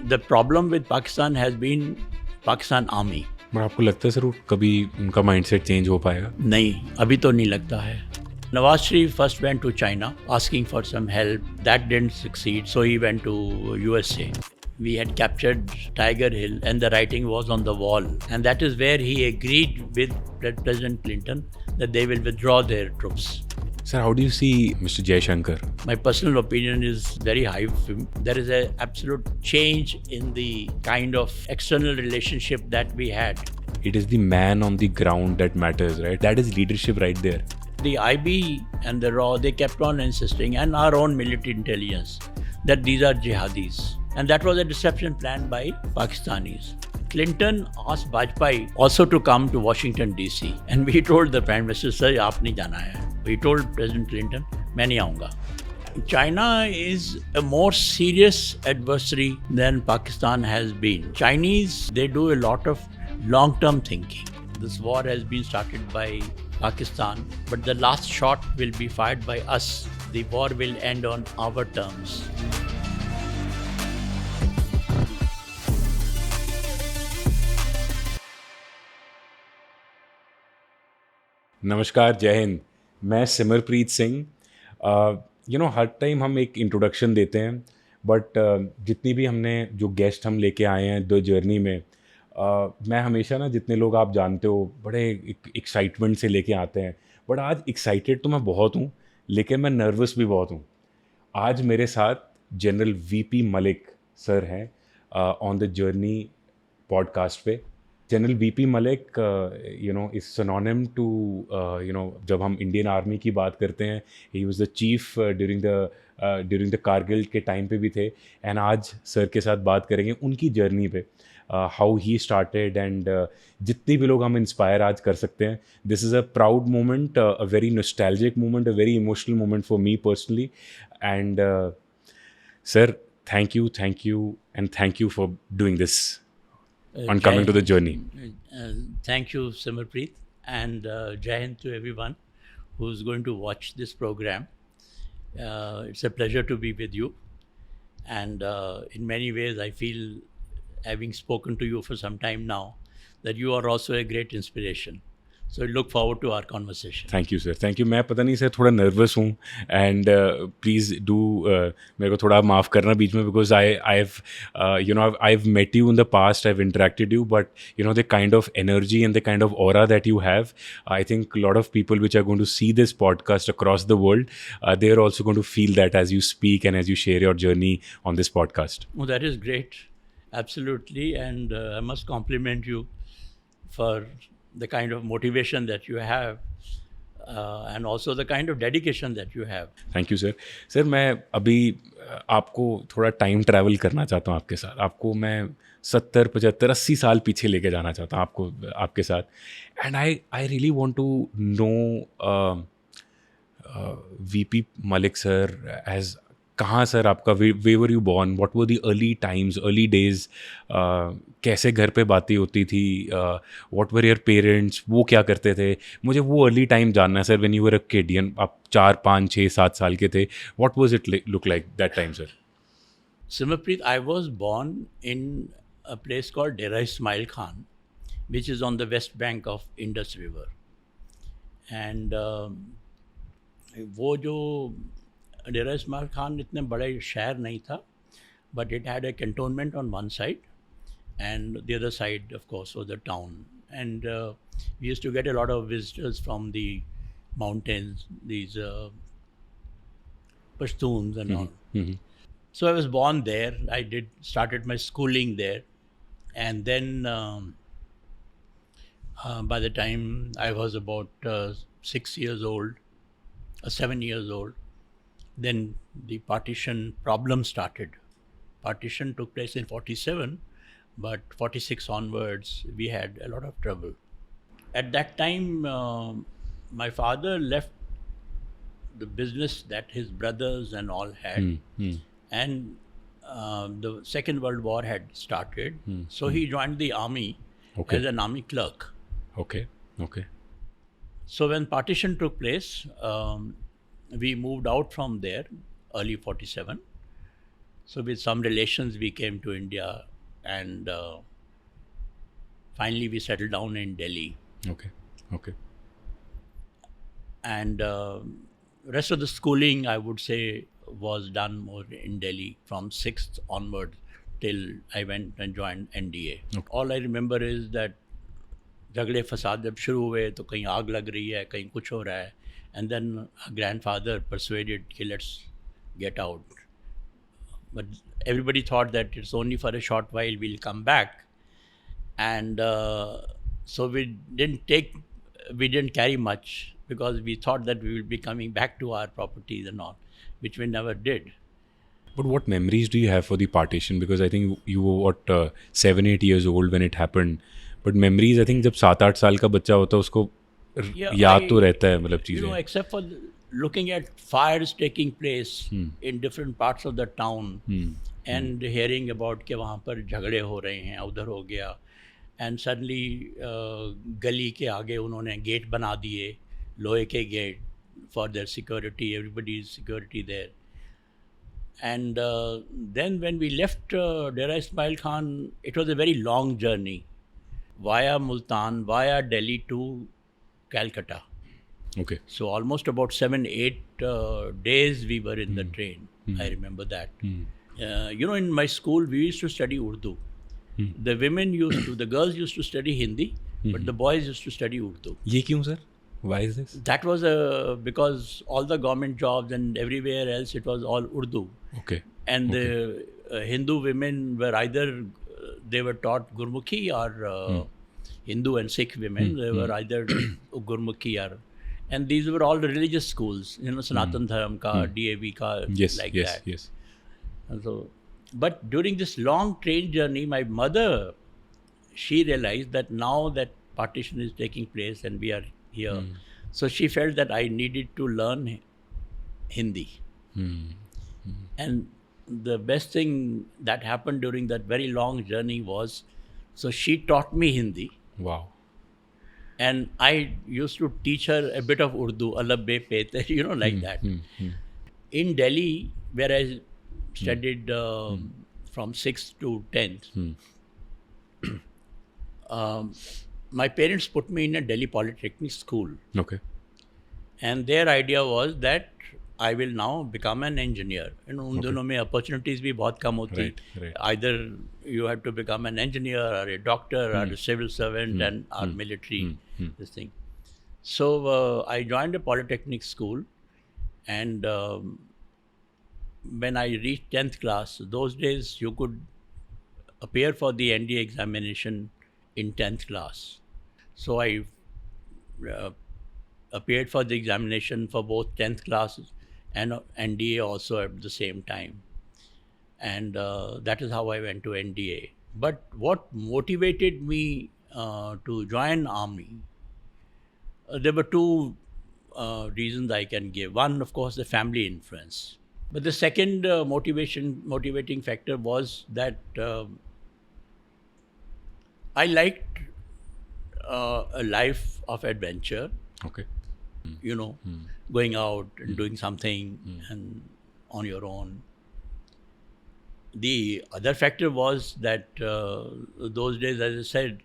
The problem with Pakistan has been Pakistan Army. But आपको लगता है सर वो कभी उनका माइंडसेट चेंज हो पाएगा? नहीं, अभी तो नहीं लगता है. Nawaz Sharif first went to China asking for some help. That didn't succeed, so he went to USA. We had captured Tiger Hill and the writing was on the wall. And that is where he agreed with President Clinton that they will withdraw their troops. Sir, how do you see Mr. Jaishankar? My personal opinion is very high. There is an absolute change in the kind of external relationship that we had. It is the man on the ground that matters, right? That is leadership right there. The IB and the RAW, they kept on insisting, and our own military intelligence, that these are jihadis. And that was a deception planned by Pakistanis. Clinton asked Vajpayee also to come to Washington DC, and we told the Prime Minister, sir, aap nahi jana hai. We told President Clinton, main nahi aunga. China is a more serious adversary than Pakistan has been. Chinese, they do a lot of long-term thinking. This war has been started by Pakistan, but the last shot will be fired by us. The war will end on our terms. नमस्कार, जय हिंद. मैं सिमरप्रीत सिंह. हर time हम एक introduction देते हैं, but जितनी भी हमने जो गेस्ट हम लेके आए हैं द जर्नी में, मैं हमेशा ना जितने लोग आप जानते हो बड़े एक्साइटमेंट से लेके आते हैं, बट आज एक्साइटेड तो मैं बहुत हूँ, लेकिन मैं नर्वस भी बहुत हूँ. आज मेरे साथ जनरल वीपी मलिक सर हैं ऑन द जर्नी पॉडकास्ट पे. General VP Malik is synonym to जब हम इंडियन आर्मी की बात करते हैं, he was the chief during the Kargil के टाइम पे भी थे. एंड आज सर के साथ बात करेंगे उनकी जर्नी पे, हाउ ही स्टार्टेड एंड जितने भी लोग हम इंस्पायर आज कर सकते हैं. This is a proud moment, a very nostalgic moment, a very emotional moment for me personally. And sir, thank you and thank you for doing this on coming to the journey. Thank you, Simarpreet, and Jai Hind to everyone who's going to watch this program. It's a pleasure to be with you, and in many ways I feel, having spoken to you for some time now, that you are also a great inspiration. So I look forward to our conversation. Thank you sir, thank you. मैं पता नहीं sir थोड़ा nervous हूँ, and please do मेरे को थोड़ा माफ़ करना बीच में, because I've met you in the past, I've interacted you, but the kind of energy and the kind of aura that you have, I think a lot of people which are going to see this podcast across the world, they're also going to feel that as you speak and as you share your journey on this podcast. Oh, that is great. Absolutely. And I must compliment you for the kind of motivation that you have, and also the kind of dedication that you have. Thank you sir. Sir, मैं अभी आपको थोड़ा time travel करना चाहता हूँ आपके साथ. आपको मैं 70, 75, 80 साल पीछे लेके जाना चाहता हूँ आपको, आपके साथ. And I really want to know VP Malik sir, as कहाँ सर आपका, where were you born, what were the early times, early days, कैसे घर पे बातें होती थी, व्हाट वर योर पेरेंट्स, वो क्या करते थे. मुझे वो अर्ली टाइम जानना है sir, when you were a kid, आप 4, 5, 6, 7 साल के थे. What was it look like that time sir? Simarpreet, I was born in a place called Dera Ismail Khan, which is on the west bank of Indus River. And वो जो डेरा इस्माइल खान इतने बड़े शहर नहीं था, but it had a cantonment on one side, and the other side, of course, was the town. And we used to get a lot of visitors from the mountains, these Pashtuns and all. Mm-hmm. So I was born there. I started my schooling there, and then by the time I was about 6 years old, 7 years old, then the partition problem started. Partition took place in 47, but 46 onwards, we had a lot of trouble. At that time, my father left the business that his brothers and all had, and the Second World War had started. So he joined the army as an army clerk. Okay. So when partition took place, we moved out from there early 47. So with some relations, we came to India, and finally we settled down in Delhi. Okay. Okay. And rest of the schooling, I would say, was done more in Delhi from 6th onwards till I went and joined NDA. Okay. All I remember is that झगड़े फसाद जब शुरू हुए तो कहीं आग लग रही है, कहीं कुछ हो रहा है, and then grandfather persuaded कि let's get out. But everybody thought that it's only for a short while, we'll come back. And so we didn't carry much, because we thought that we will be coming back to our properties and all, which we never did. But what memories do you have for the partition? Because I think you were what 7-8 years old when it happened. But memories, I think जब 7-8 साल का बच्चा होता है उसको याद तो रहता है मतलब चीजें. Except for looking at fires taking place in different parts of the town and hearing about कि वहाँ पर झगड़े हो रहे हैं, उधर हो गया, and suddenly गली के आगे उन्होंने गेट बना दिए, लोहे के gate, for their security, everybody's security there. And then when we left Dera Ismail Khan, it was a very long journey via Multan, via Delhi to Calcutta. Okay. So almost about 7-8 days we were in the train. I remember that. In my school we used to study Urdu. The girls used to study Hindi, but the boys used to study Urdu. ये क्यों sir? Why is this? That was because all the government jobs and everywhere else it was all Urdu. Okay. And the Hindu women were either they were taught Gurmukhi or Hindu and Sikh women they were either Gurmukhi or, and these were all the religious schools, Sanatan Dharam ka, DAV ka, that. Yes. And so, but during this long train journey, my mother, she realized that now that partition is taking place and we are here, so she felt that I needed to learn Hindi. And the best thing that happened during that very long journey was, so she taught me Hindi. Wow. And I used to teach her a bit of Urdu, Alab be pete, like that. In Delhi, where I studied from 6th to 10th, my parents put me in a Delhi Polytechnic school. Okay. And their idea was that I will now become an engineer. उन दोनों में opportunities भी बहुत कम होती. Right. Either you have to become an engineer or a doctor or a civil servant and or military, this thing. So I joined a polytechnic school, and when I reached 10th class, those days you could appear for the NDA examination in 10th class. So I appeared for the examination for both 10th class and NDA also at the same time. And that is how I went to NDA. But what motivated me to join army, there were two reasons I can give. One, of course, the family influence. But the second motivating factor was that I liked a life of adventure. Okay. Going out and doing something and on your own. The other factor was that those days, as I said,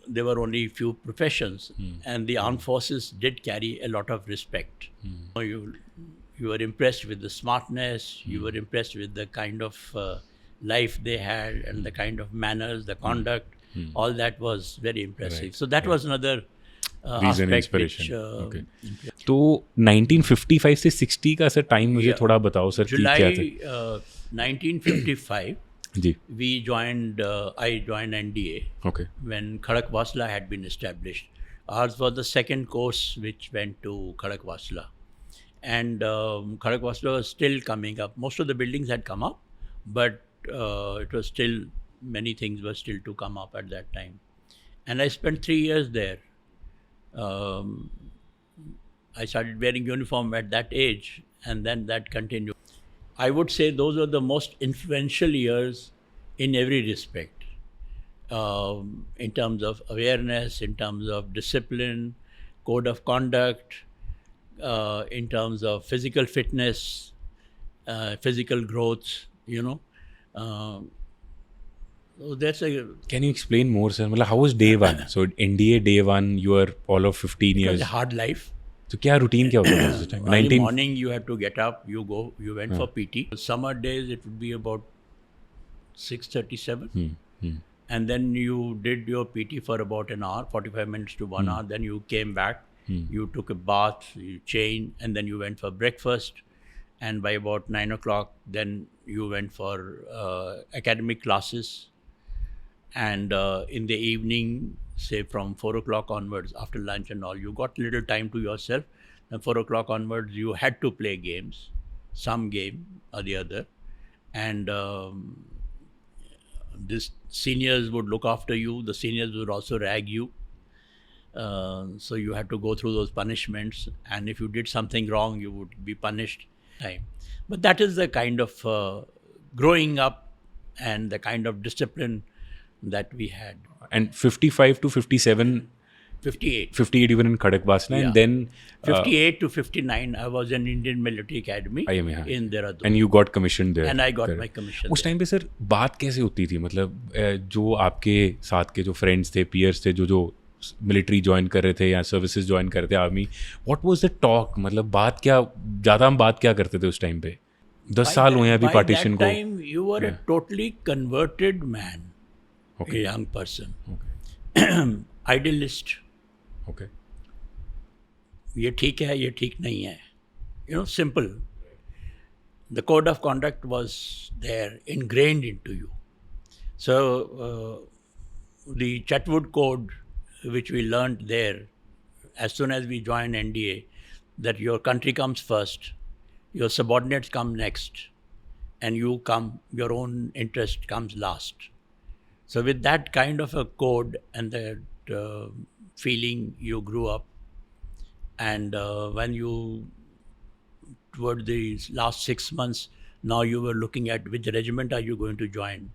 there were only few professions, and the armed forces did carry a lot of respect. You were impressed with the smartness, you were impressed with the kind of life they had and the kind of manners, the conduct, all that was very impressive. Right. So that was another reason, aspect inspiration. which, Okay. तो 1955 से 60 का sir time मुझे थोड़ा बताओ sir कि क्या था? 1955 जी. I joined NDA Okay. when Khadakwasla had been established. Ours was the second course which went to Khadakwasla. And Khadakwasla was still coming up. Most of the buildings had come up, but it was still, many things were still to come up at that time. And I spent 3 years there. I started wearing uniform at that age, and then that continued. I would say those were the most influential years in every respect, in terms of awareness, in terms of discipline, code of conduct, in terms of physical fitness, physical growth, you know. Uh, so that's a Can you explain more, sir? मतलब how was day one? So NDA day one, you were all of 15 it was years. a hard life. तो क्या routine क्या होता था उस time? Early 19 morning you had to get up, you went for PT. Summer days it would be about 6:37. And then you did your PT for about an hour, 45 minutes to 1 hour. Then you came back, you took a bath, you changed, and then you went for breakfast. And by about 9 o'clock, then you went for academic classes. And in the evening, say from 4 o'clock onwards, after lunch and all, you got little time to yourself. And 4 o'clock onwards, you had to play games, some game or the other. And this seniors would look after you. The seniors would also rag you. So you had to go through those punishments. And if you did something wrong, you would be punished. But that is the kind of growing up and the kind of discipline that we had. and 55 to 57, 58. 58 you were in Khadakbasna, and then 58 to 59, I was in Indian Military Academy IMA, हाँ. in Dehradun. and you got commissioned there. And I got there. my commission. उस time पे sir बात कैसे होती थी? मतलब जो आपके साथ के जो फ्रेंड्स थे, पीयर्स थे, जो मिलिट्री ज्वाइन कर रहे थे या सर्विसेज ज्वाइन कर रहे थे, army, what was the talk? मतलब बात क्या, ज़्यादा हम बात क्या करते थे उस टाइम पे? 10 साल हुए हैं अभी पार्टीशन को. By that time, you were a totally converted man, a young person. Idealist. Okay. ये ठीक है, ये ठीक नहीं है. You know, simple. The code of conduct was there, ingrained into you. So, the Chatwood Code, which we learned there, as soon as we joined NDA, that your country comes first, your subordinates come next, and your own interest comes last. So with that kind of a code and that feeling, you grew up. And when you, toward the last 6 months, now you were looking at which regiment are you going to join?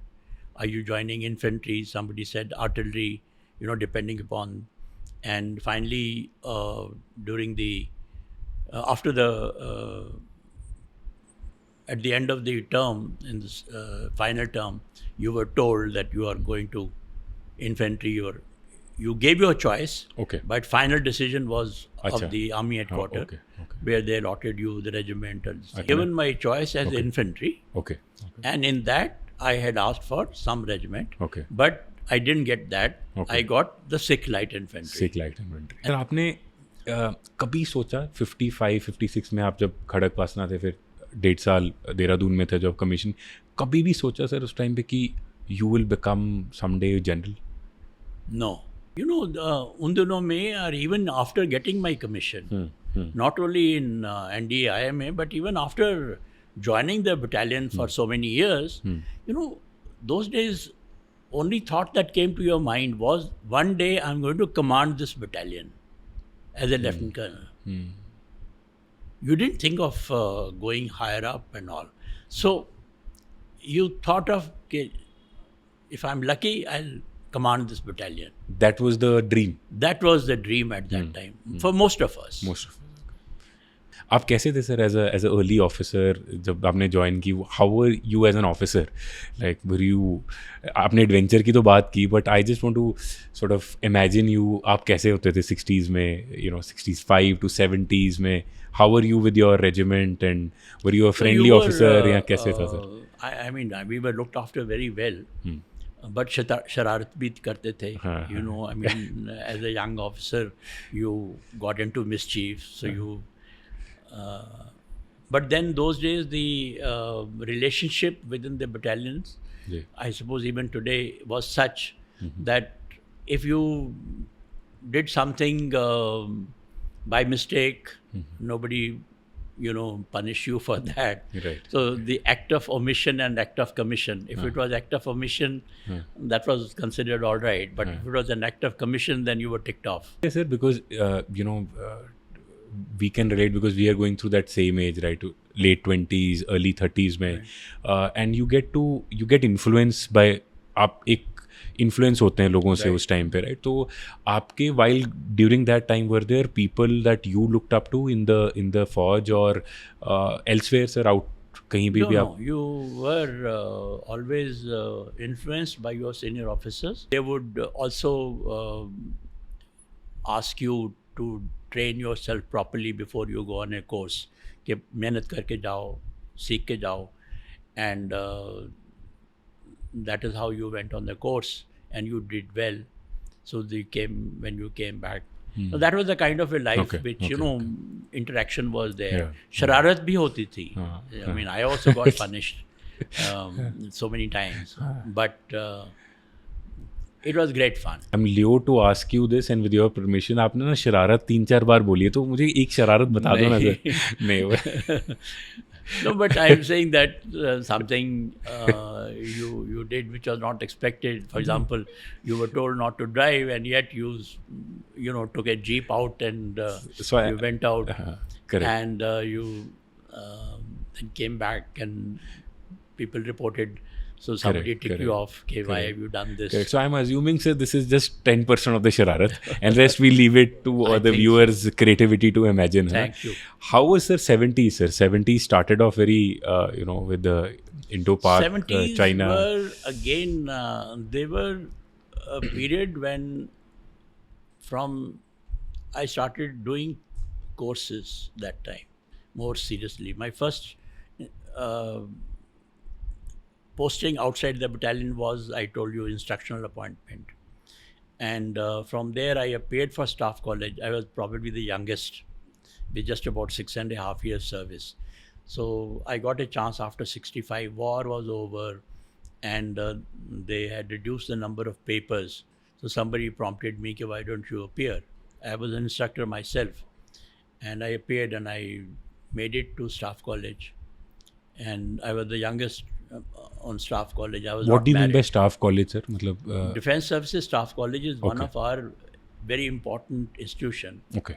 Are you joining infantry? Somebody said artillery, depending upon. And finally, during the, after the, at the end of the term, in this final term, you were told that you are going to infantry. You gave your choice, but final decision was of the army headquarters, where they allotted you the regiment. Given my choice as infantry, and in that I had asked for some regiment, but I didn't get that. I got the Sikh Light Infantry. Sikh Light Infantry. Sir आपने कभी सोचा 55, 56 में आप जब खड़कवासना थे, फिर 1.5 साल देहरादून में थे जब कमीशन, कभी भी सोचा सर उस टाइम पे कि you will become someday general? No. उन दिनों में, or even after getting my commission, not only in NDA, IMA, but even after joining the battalion for so many years, those days, only thought that came to your mind was, one day I'm going to command this battalion as a lieutenant colonel. You didn't think of going higher up and all. So you thought of, if I'm lucky, I'll command this battalion. That was the dream. That was the dream at that time for most of us. आप कैसे थे sir as a early officer जब आपने join की? How were you as an officer? Like were you, आपने adventure की तो बात की, but I just want to sort of imagine you, आप कैसे होते थे 60s में, 65 to 70s में? How were you with your regiment and were you a friendly officer या कैसे था sir? I mean, we were looked after very well. But शरारत भी करते थे, I mean, as a young officer, you got into mischief, so you... but then those days, the relationship within the battalions, I suppose even today, was such that if you did something by mistake, nobody punish you for that. Right. So the act of omission and act of commission. If it was act of omission, that was considered all right. But if it was an act of commission, then you were ticked off. Yes, sir, because we can relate because we are going through that same age, right? Late 20s, early 30s में, and you get influenced by, आप एक influence होते हैं लोगों से उस time पे, right? तो आपके while during that time were there people that you looked up to in the forge or elsewhere, sir, कहीं भी No, आप? no, you were always influenced by your senior officers. They would also ask you to train yourself properly before you go on a course. कि मेहनत करके जाओ, सीख के जाओ, and that is how you went on the course and you did well. So when you came back. So that was the kind of a life Okay, which, okay, interaction was there. Yeah. शरारत भी होती थी. I mean, I also got punished so many times. But it was great fun. I'm Leo to ask you this and with your permission, आपने ना शरारत 3-4 बार बोली है, तो मुझे एक शरारत बता दो ना सर. नहीं. No, but I'm saying that something you did which was not expected. For example, you were told not to drive, and yet you took a jeep out and So you went out, correct. and you then came back, and people reported. So somebody Correct, ticked you correct, off. Okay, why have you done this? Correct. So I'm assuming, sir, this is just 10% of the shararat, and rest we leave it to I the think viewers' creativity to imagine. Thank you. How was sir 70s? Sir, 70s started off very, with the Indo-Pak, 70s China. were again, they were a period when I started doing courses that time more seriously. My first posting outside the battalion was, I told you, instructional appointment. And from there, I appeared for Staff College. I was probably the youngest with just about 6.5 years service. So I got a chance after 65. War was over, and they had reduced the number of papers. So somebody prompted me, why don't you appear? I was an instructor myself. And I appeared, and I made it to Staff College. And I was the youngest on Staff College. I was What not do you mean married. by Staff College, sir? Defense Services Staff College is one Okay. of our very important institution, Okay.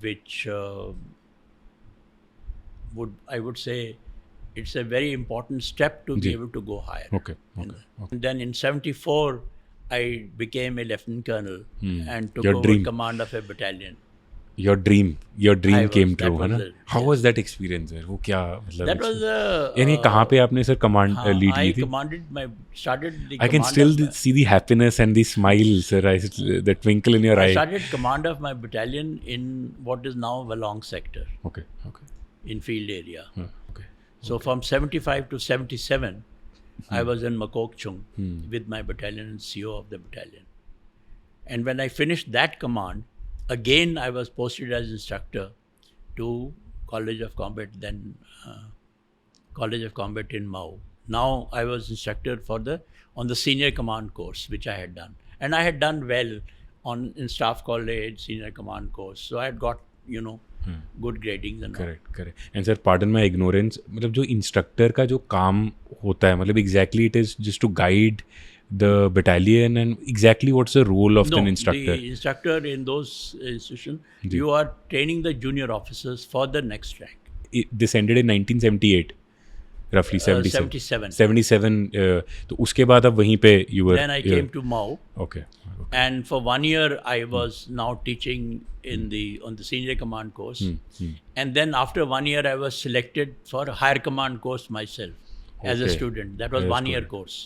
which I would say it's a very important step to be Ji. able to go higher. Okay. And then in 74, I became a lieutenant colonel and took Your over dream. command of a battalion. Your dream I came was- true, that है ना? was it, How yes. was that experience, sir? वो क्या मतलब? That was यानी कहाँ पे आपने sir command lead I ली थी? started the I can command still of- see the happiness and the smile, sir. The twinkle in your I eye. started command of my battalion in what is now Valong sector Okay. in field area. Okay. So from 75 to 77, I was in Makok Chung with my battalion and CO of the battalion. And when I finished that command, again I was posted as instructor to College of Combat, then College of Combat in Mao. Now I was instructor on the senior command course, which I had done. And I had done well in Staff College, senior command course. So I had got, good gradings and all. Correct. And sir, pardon my ignorance. मतलब जो instructor का जो काम होता है, मतलब exactly it is just to guide the battalion, and exactly what's the role of an instructor? The instructor in those institutions, you are training the junior officers for the next rank. This ended in 1978, roughly 77. 77. तो उसके बाद अब वहीं पे you were. Then I came to Mao, Okay. and for 1 year I was now teaching on the senior command course, and then after 1 year I was selected for a higher command course myself as a Okay. student. That was As a 1 year student. course.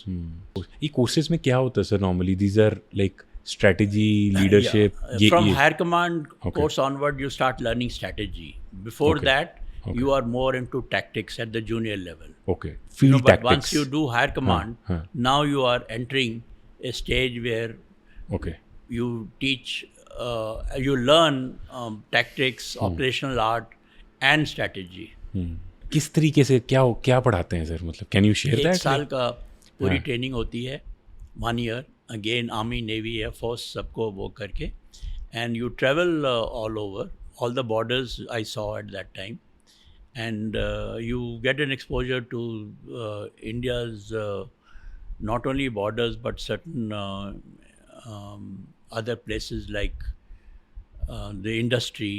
ये courses में क्या होता है sir normally? These are like strategy, leadership. Yeah. From higher command Okay. course onward, you start learning strategy. Before Okay. that, you are more into tactics at the junior level. Okay. Field But tactics. once you do higher command, huh. now you are entering a stage where Okay. you teach, you learn tactics, operational art, and strategy. किस तरीके से क्या पढ़ाते हैं sir? मतलब can you share एक that? साल का पूरी ट्रेनिंग होती है, 1 year, again army, navy, air force सबको वो करके, and you travel all over all the borders I saw at that time, and you get an exposure to India's not only borders but certain other places like the industry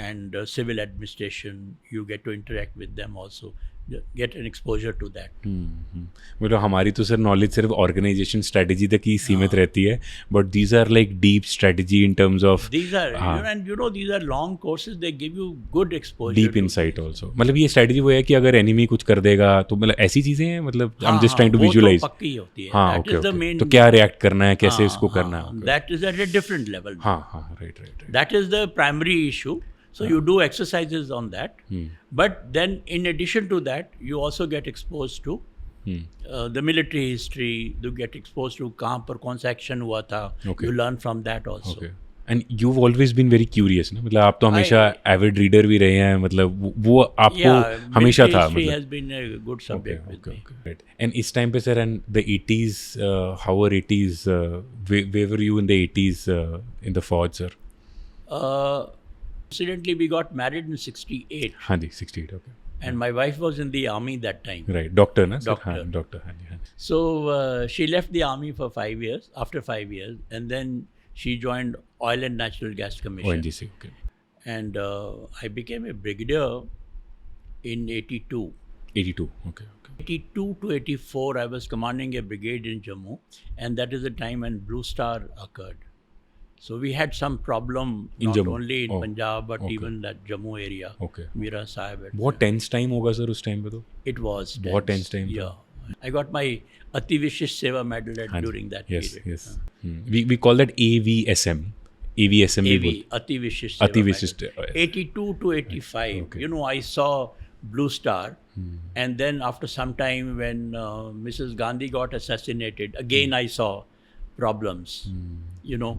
and civil administration. You get to interact with them also. get an exposure to that. मतलब हमारी तो sir knowledge सिर्फ organisation strategy तक ही सीमित रहती है, but these are like deep strategy in terms of These are, and these are long courses. They give you good exposure. Deep to insight these. Also. मतलब ये स्ट्रेटजी वो है कि अगर एनिमी कुछ कर देगा तो मतलब ऐसी चीज़ें हैं, मतलब I am just trying to वो विजुअलाइज. तो पक्की होती है. हाँ, That okay is the okay. main. तो क्या रिएक्ट करना है, कैसे इसको करना है. That is at a different level. हाँ हाँ, right right. That is the primary issue. So you do exercises on that. But then in addition to that, you also get exposed to the military history. You get exposed to कहाँ पर कौन सा action हुआ था. Okay. You learn from that also. Okay. And you've always been very curious ना, मतलब आप तो हमेशा एविड रीडर भी रहे हैं, मतलब वो आपको हमेशा था. History मतलब has been a good subject with me. right. And इस टाइम पे sir, and the 80s, how were 80s, where were you in the 80s in the Fauj, sir? Incidentally, we got married in 68. हाँ जी, 68. Okay. And my wife was in the army that time. Right. Doctor ना sir? Doctor. हाँ, doctor. हाँ जी, हाँ जी. So she left the army for 5 years, after 5 years, and then she joined Oil and Natural Gas Commission. ONGC. Okay. And I became a brigadier in 82. 82. Okay okay. 82 to 84, I was commanding a brigade in Jammu, and that is the time when Blue Star occurred. So we had some problem, In not Jammu? only in Oh, Punjab, but okay. even that Jammu area. Okay. Mira Sahib. बहुत tense time होगा sir उस time पे तो. It was बहुत tense time था. Yeah. I got my Ati Vishish Seva medal during that Yes, period. yes. We call that AVSM. AVSM. AV, Ati Vishish Seva Ati medal. Vishish, 82 to 85. Okay. You know, I saw Blue Star. And then after some time when Mrs. Gandhi got assassinated, again I saw problems, you know.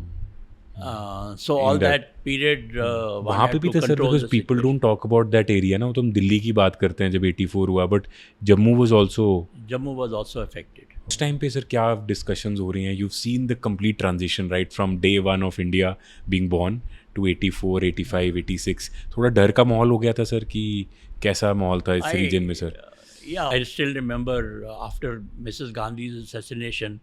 So all that period, one वहाँ had पे भी to था sir, control because the people situation. Don't talk about that area ना. तो हम दिल्ली की बात करते हैं जब 84 हुआ, but Jammu was also. Jammu was also affected. उस टाइम पे सर क्या डिस्कशंस हो रही हैं? You seen the complete transition right from day one of India being born to 84, 85, 86. थोड़ा डर का माहौल हो गया था सर, कि कैसा माहौल था इस रीजन में sir? Yeah, I still remember after Mrs. Gandhi's assassination,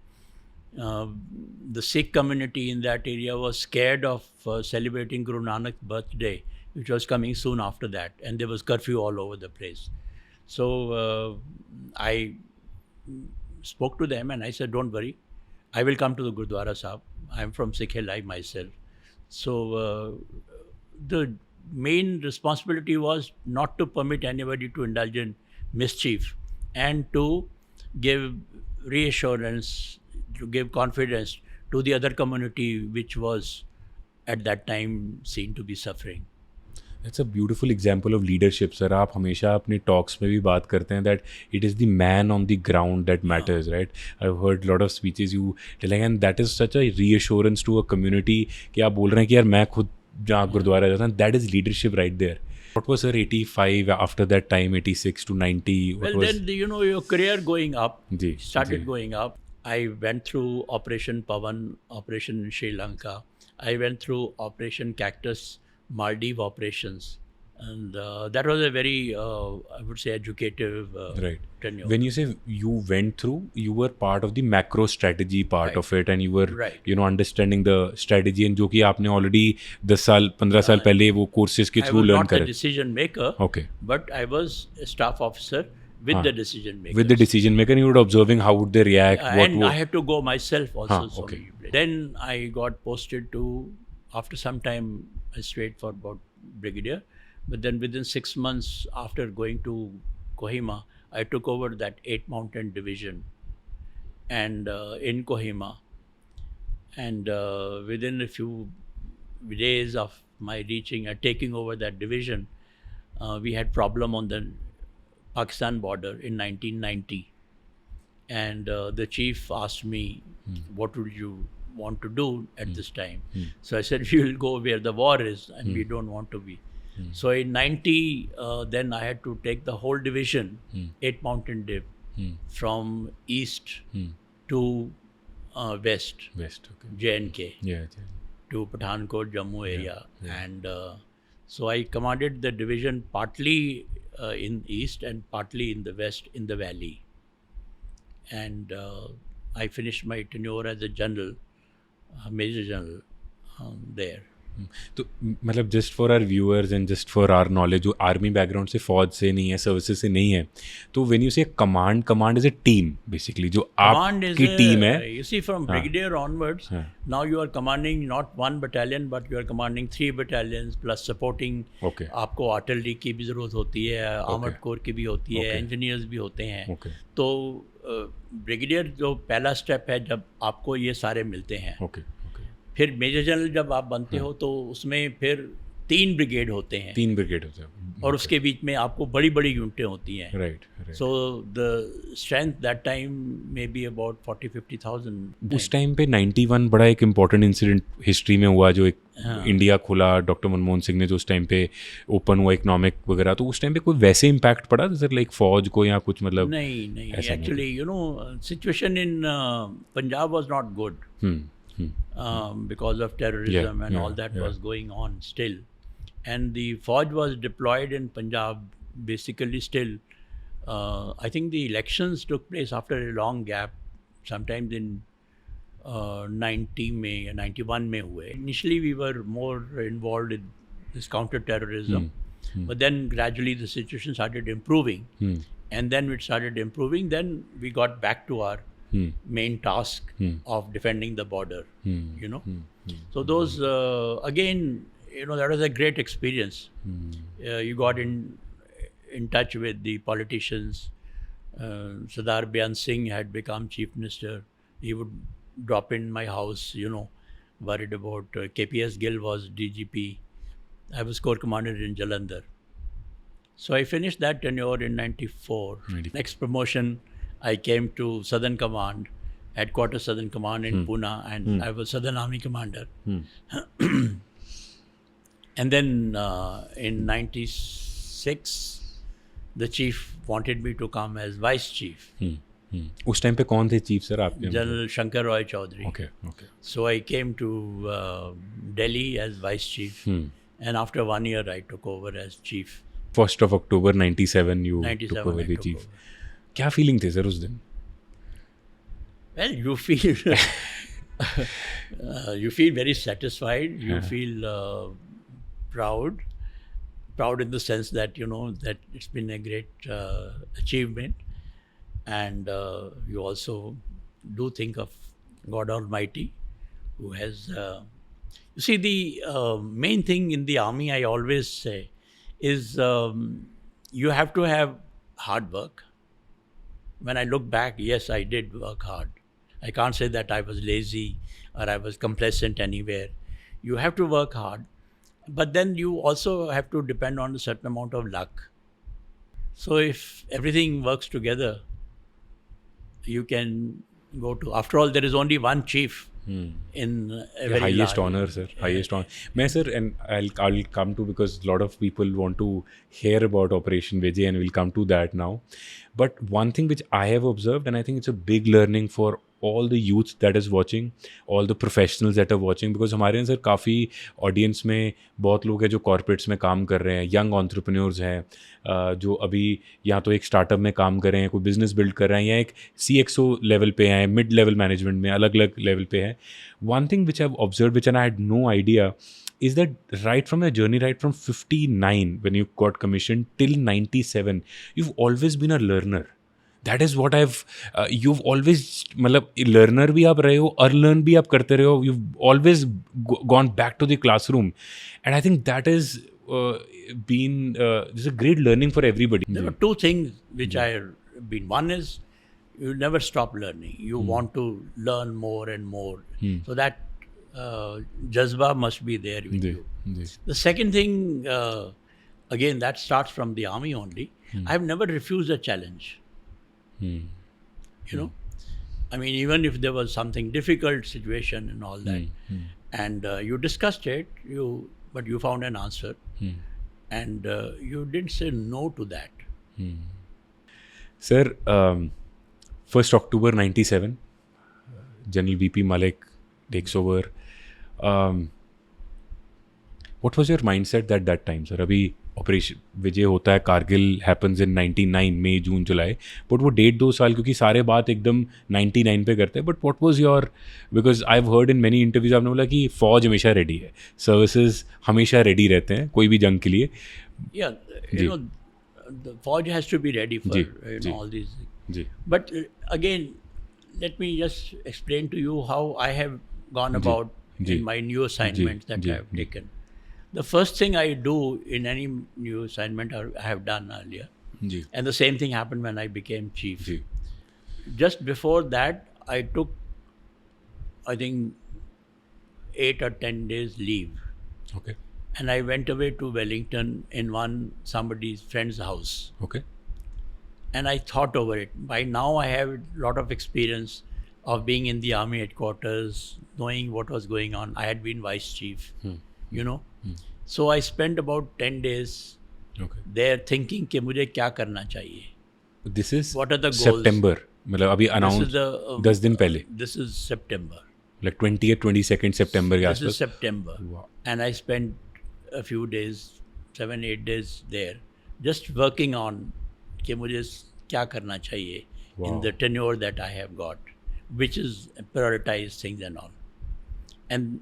the Sikh community in that area was scared of celebrating Guru Nanak's birthday, which was coming soon after that, and there was curfew all over the place. So I spoke to them and I said, "Don't worry, I will come to the Gurdwara Sahib. I am from Sikh Hilai myself." So the main responsibility was not to permit anybody to indulge in mischief and to give reassurance, to give confidence to the other community which was at that time seen to be suffering. That's a beautiful example of leadership, sir. आप हमेशा अपने talks में भी बात करते हैं that it is the man on the ground that matters, right? I've heard lot of speeches you telling, and that is such a reassurance to a community कि आप बोल रहे हैं कि यार मैं खुद जहाँ गुरुद्वारा जाता हूँ, that is leadership right there. What was sir 85 after that time, 86 to 90? Well, then you know your career going up ji, started ji. going up. I went through Operation Pavan, Operation Sri Lanka. I went through Operation Cactus, Maldives operations, and that was a very, I would say, educative Right. tenure. When you say you went through, you were part of the macro strategy part Right. of it, and you were, Right. you know, understanding the strategy, and जो कि आपने already 10 साल 15 साल पहले वो courses के I through was learn not the करे. decision maker, Okay. but I was a staff officer with the decision maker. With the decision maker, you were observing how would they react, And I had to go myself also. okay. Then I got posted to, after some time, I stayed for about brigadier. But then within 6 months after going to Kohima, I took over that 8 Mountain Division and in Kohima. And within a few days of my reaching and taking over that division, we had problem on the Pakistan border in 1990. And the chief asked me, what would you want to do at this time? So I said, we will go where the war is and we don't want to be. So in 90, then I had to take the whole division, 8 Mountain Div, from east to west, okay. J&K, Yeah. to Pathankot, Jammu area. And so I commanded the division partly in east and partly in the west in the valley. And I finished my tenure as a general, major general there. तो मतलब just for our viewers and just for our knowledge, जो army background से, फौज से नहीं है, services से नहीं है, तो व्हेन यू से command is a team basically, जो Command is आपकी टीम है. you see, from brigadier onwards, हाँ. now you are commanding not one battalion, but you are commanding 3 battalions plus supporting. Okay. आपको आर्टिलरी की भी ज़रूरत होती है, आर्मर्ड कोर की भी होती है, इंजीनियर्स भी होते हैं. Okay. तो ब्रिगेडियर जो पहला स्टेप है, जब आपको ये सारे मिलते हैं. Okay. फिर मेजर जनरल जब आप बनते हो तो उसमें फिर 3 ब्रिगेड होते हैं, 3 ब्रिगेड होते हैं, और उसके बीच में आपको बड़ी बड़ी यूनिटें होती हैं. Right. So the strength that time may be about 40-50,000. उस टाइम पे 91 बड़ा एक इम्पॉर्टेंट इंसिडेंट हिस्ट्री में हुआ, जो एक इंडिया खुला, डॉक्टर मनमोहन सिंह ने जो उस टाइम पे ओपन हुआ इकोनॉमिक वगैरह, तो उस टाइम पे कोई वैसे इम्पैक्ट पड़ा सर, लाइक फौज को या कुछ, मतलब? नहीं actually you know situation in Punjab was not good because of terrorism and all that was going on still, and the Fauj was deployed in Punjab basically still. I think the elections took place after a long gap, sometimes in 91 में हुए. Initially we were more involved in this counter-terrorism, but then gradually the situation started improving, and then it started improving. Then we got back to our main task of defending the border, you know. So those again, you know, that was a great experience. You got in touch with the politicians. Sardar Byan Singh had become chief minister. He would drop in my house, you know, worried about KPS Gill was DGP. I was corps commander in Jalandhar. So I finished that tenure in 94. Next promotion, I came to Southern Command, headquarters Southern Command in Pune, and I was Southern Army Commander. And then in 96, the chief wanted me to come as vice chief. उस time पे कौन थे chief sir आपके? General Shankar Roy Chaudhary. Okay. So I came to Delhi as vice chief, and after 1 year I took over as chief. 1st of October 97 you took over the chief. क्या feeling थे sir उस दिन? Well, you feel very satisfied. You feel proud in the sense that, you know, that it's been a great achievement, and you also do think of God Almighty, who has you see, the main thing in the army, I always say, is you have to have hard work. When I look back, yes, I did work hard. I can't say that I was lazy or I was complacent anywhere. You have to work hard, but then you also have to depend on a certain amount of luck. So if everything works together, you can go to, after all, there is only one chief in a very highest large, honor, sir. Highest honor. मैं sir, and I'll come to, because a lot of people want to hear about Operation Vijay, and we'll come to that now. But one thing which I have observed, and I think it's a big learning for all the youth that is watching, all the professionals that are watching, because हमारे यहाँ sir काफ़ी audience में बहुत लोग हैं जो corporates में काम कर रहे हैं, यंग एंटरप्रेन्योर्स हैं जो अभी या तो एक स्टार्टअप में काम कर रहे हैं, कोई बिजनेस बिल्ड कर रहे हैं, या एक CXO लेवल पे हैं, मिड लेवल मैनेजमेंट में, अलग अलग लेवल पे हैं. One thing which I have observe, which I had no idea, is that right from your journey, right from 59 when you got commissioned till 97, you've always been a learner. That is what you've always, मतलब learner भी आप रहे हो, unlearn भी आप करते रहे हो, you've always gone back to the classroom, and I think that is been this is a great learning for everybody. There were two things which I have been. One is you never stop learning. You want to learn more and more. So that jazba must be there with you. The second thing, again, that starts from the army only. I've never refused a challenge. You know, I mean, even if there was something difficult situation and all that, and you discussed it, but you found an answer, and you didn't say no to that. Sir, 1st October 97, General VP Malik takes over. What was your mindset at that time, sir? अभी operation Vijay होता है, Kargil happens in 99 May June July, but वो date 2 साल, क्योंकि सारे बात एकदम 99 पे करते हैं. But what was your, because I have heard in many interviews आपने बोला कि फौज हमेशा रेडी है, सर्विसेज हमेशा रेडी रहते हैं कोई भी जंग के लिए. Yeah, you know, the forge has to be ready for all these things. जी But again, let me just explain to you how I have gone about जी. in my new assignments that I have taken. The first thing I do in any new assignment I have done earlier, जी and the same thing happened when I became chief. जी Just before that, I took, I think, 8 or 10 days leave. Okay And I went away to Wellington in somebody's friend's house. Okay And I thought over it. By now, I have a lot of experience of being in the army headquarters, knowing what was going on. I had been vice chief, you know. So I spent about 10 days okay. there thinking कि मुझे क्या करना चाहिए. This is What are the goals? सितंबर, मतलब अभी This is announce the 10 दिन पहले, This is September. Like 22nd सितंबर के This is आसपास. September. Wow. And I spent a few days, 7-8 days there, just working on कि मुझे क्या करना चाहिए in the tenure that I have got, which is prioritize things and all. And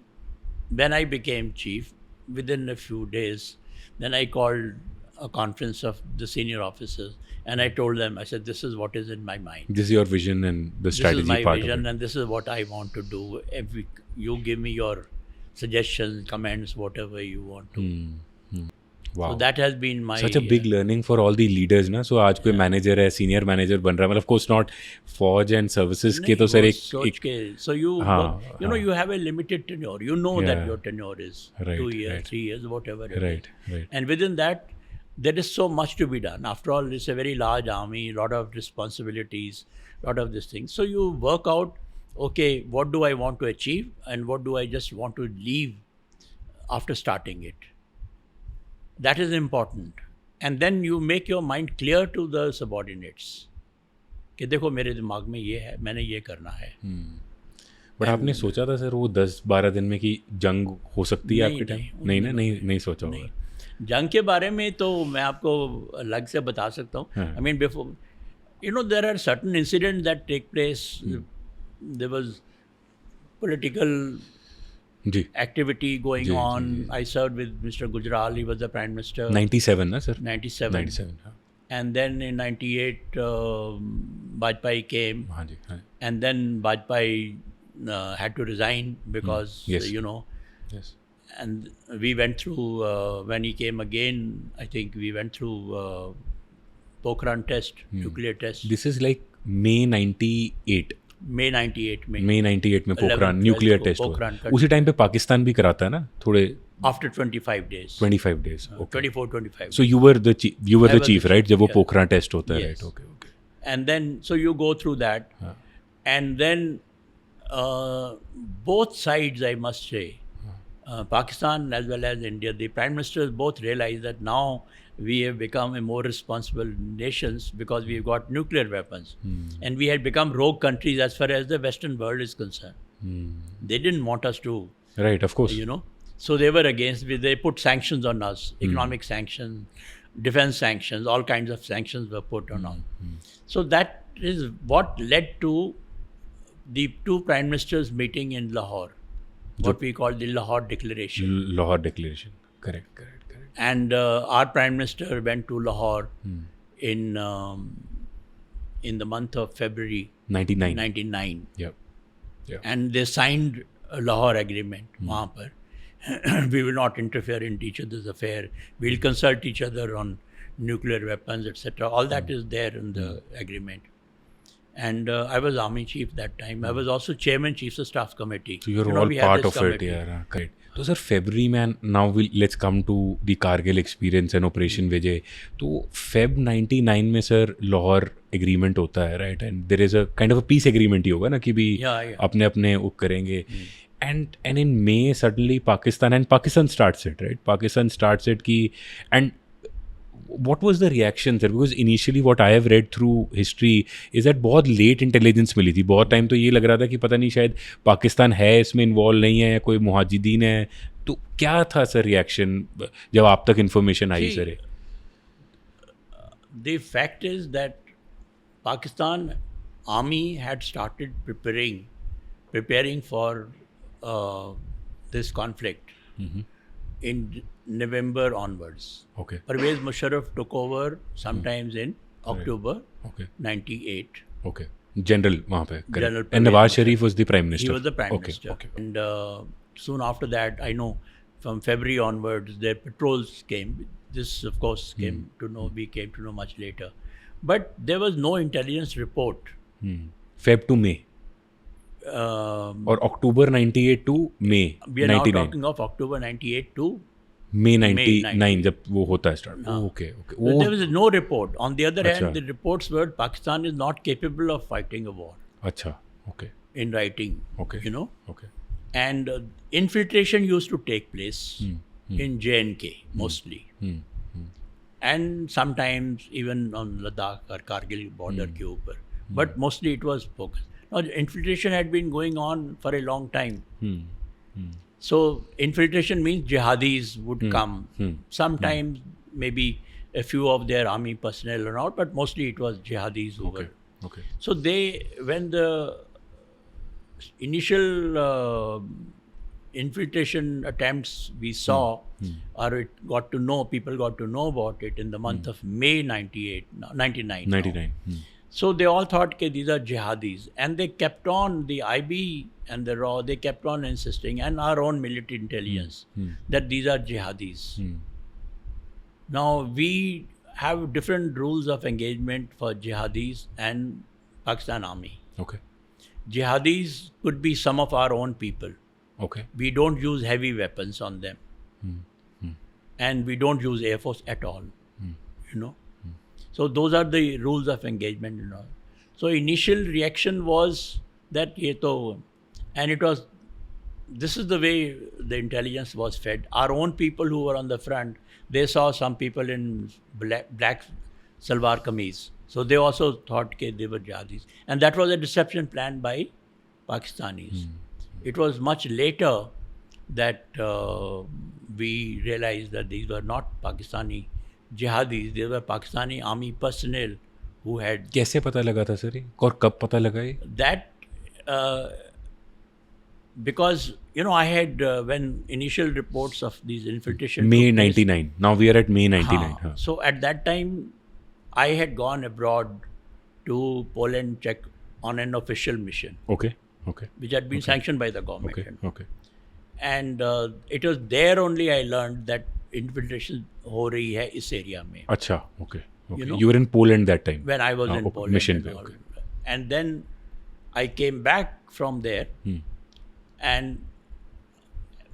when I became chief, within a few days, then I called a conference of the senior officers and I told them, I said, this is what is in my mind. This is your vision and the This strategy is my part vision of it. and this is what I want to do. You give me your suggestions, comments, whatever you want to. Wow. So that has been my Such a big learning for all the leaders ना. So आज कोई manager है, senior manager बन रहा है, मतलब of course not फौज and services के तो सर एक so you हाँ, you know you have a limited tenure. You know that Yeah. your tenure is Right, 2 years, right. 3 years, whatever it is. right. And within that, there is so much to be done. After all, it's a very large army, a lot of responsibilities, lot of these things. So you work out, okay, what do I want to achieve and what do I just want to leave after starting it. That is important. And then you make your mind clear to the subordinates. कि देखो मेरे दिमाग में ये है, मैंने ये करना है. बट आपने सोचा था सर वो 10-12 दिन में कि जंग हो सकती है आपके टाइम? नहीं ना, नहीं सोचा होगा. जंग के बारे में तो मैं आपको अलग से बता सकता हूँ. हाँ. I mean, before, you know, there are certain incidents that take place. There was political ji activity going ji, on. Ji. I served with Mr. Gujral. He was the Prime Minister. 97 ना sir? 97. 97 हाँ. And then in 98, Vajpayee came. हाँ जी हाँ. And then Vajpayee had to resign because, Yes. you know, Yes. and we went through, when he came again, I think we went through Pokhran test, nuclear test, This is like May 98. May 98 में. May 98 में 11th, Pokhran 12th nuclear को test हुआ. पोखरान का उसी time पे पाकिस्तान भी कराता है ना थोड़े After 25 days. 25 days. Okay. 24, 25. So you were the I was the chief, right? chief, जब वो yeah. पोखरान टेस्ट होता है, Yes. right? Okay. And then, so you go through that. And then both sides, I must say, Pakistan as well as India, the prime ministers both realize that now we have become a more responsible nations because we've got nuclear weapons. And we had become rogue countries as far as the Western world is concerned. They didn't want us to, Right, of course. you know. So they were against, they put sanctions on us, economic sanctions, defense sanctions, all kinds of sanctions were put on us. So that is what led to the two prime ministers meeting in Lahore, what we call the Lahore Declaration. Lahore Declaration. Correct. And our prime minister went to Lahore in the month of February 99. 99. Yep. And they signed a Lahore agreement. वहाँ पर we will not interfere in each other's affair. We'll consult each other on nuclear weapons, etc. All that is there in the agreement. And I was army chief that time. I was also chairman chiefs of staff committee. So you're You know, all we had part this of it, committee. yeah. Correct. So sir, February man, now let's come to the Kargil experience and Operation Vijay. तो Feb 99 में sir Lahore agreement होता है, right? And there is a kind of a peace agreement ही होगा ना कि भी Yeah. अपने अपने वो करेंगे. And in May suddenly Pakistan starts it, right? Pakistan starts it ki, and what was the reaction sir? Because initially what I have read through history is that बहुत late intelligence मिली थी. बहुत time तो ये लग रहा था कि पता नहीं शायद पाकिस्तान है इसमें इन्वॉल्व नहीं है या कोई मुहाजिदीन है. तो क्या था सर रिएक्शन जब आप तक information I sir? The fact is that Pakistan army had started preparing for this conflict in November onwards. Okay. Pervez Musharraf took over sometimes in October Okay. 98. Okay. General वहाँ पे. General Correct. And Pervez Nawaz Sharif was the prime He minister. was the prime Okay. minister. Okay. And soon after that, I know from February onwards, their patrols came. This, of course, we came to know much later. But there was no intelligence report. Feb to May. और October 98 to May We are now 99. talking of October 98 to May May 99 जब वो होता है start. Okay. Okay. But there was no report. On the other Achha. hand, the reports were Pakistan is not capable of fighting a war अच्छा. Okay. in writing. Okay. You know, Okay. and infiltration used to take place in J&K mostly, and sometimes even on Ladakh or Kargil border के ऊपर. But mostly it was focused. Now, infiltration had been going on for a long time. So infiltration means jihadis would come. Sometimes maybe a few of their army personnel or not, but mostly it was jihadis who were. Okay. So when the initial infiltration attempts we saw, or people got to know about it in the month of May 99. 99. So they all thought that these are jihadis, and they kept on, the IB and the RAW, they kept on insisting, and our own military intelligence, that these are jihadis. Now, we have different rules of engagement for jihadis and Pakistan Army. Okay. Jihadis could be some of our own people. Okay. We don't use heavy weapons on them. And we don't use Air Force at all. You know. So those are the rules of engagement and all. So initial reaction was that this is the way the intelligence was fed. Our own people who were on the front, they saw some people in black salwar kameez. So they also thought that they were jihadis. And that was a deception planned by Pakistanis. It was much later that we realized that these were not Pakistani jihadis, they were Pakistani army personnel who had. कैसे पता लगा था sir ये? और कब पता लगा ये? That because I had when initial reports of these infiltration. May took place, 99. Now we are at May 99. हाँ. So at that time, I had gone abroad to Poland, Czech on an official mission. Okay. Okay. Which had been sanctioned by the government. Okay. Okay. And it was there only I learned that infiltration हो रही है इस area में. अच्छा. Okay. Okay. You were in Poland that time. When I was in Poland. Mission पे. And, Okay. and then I came back from there, and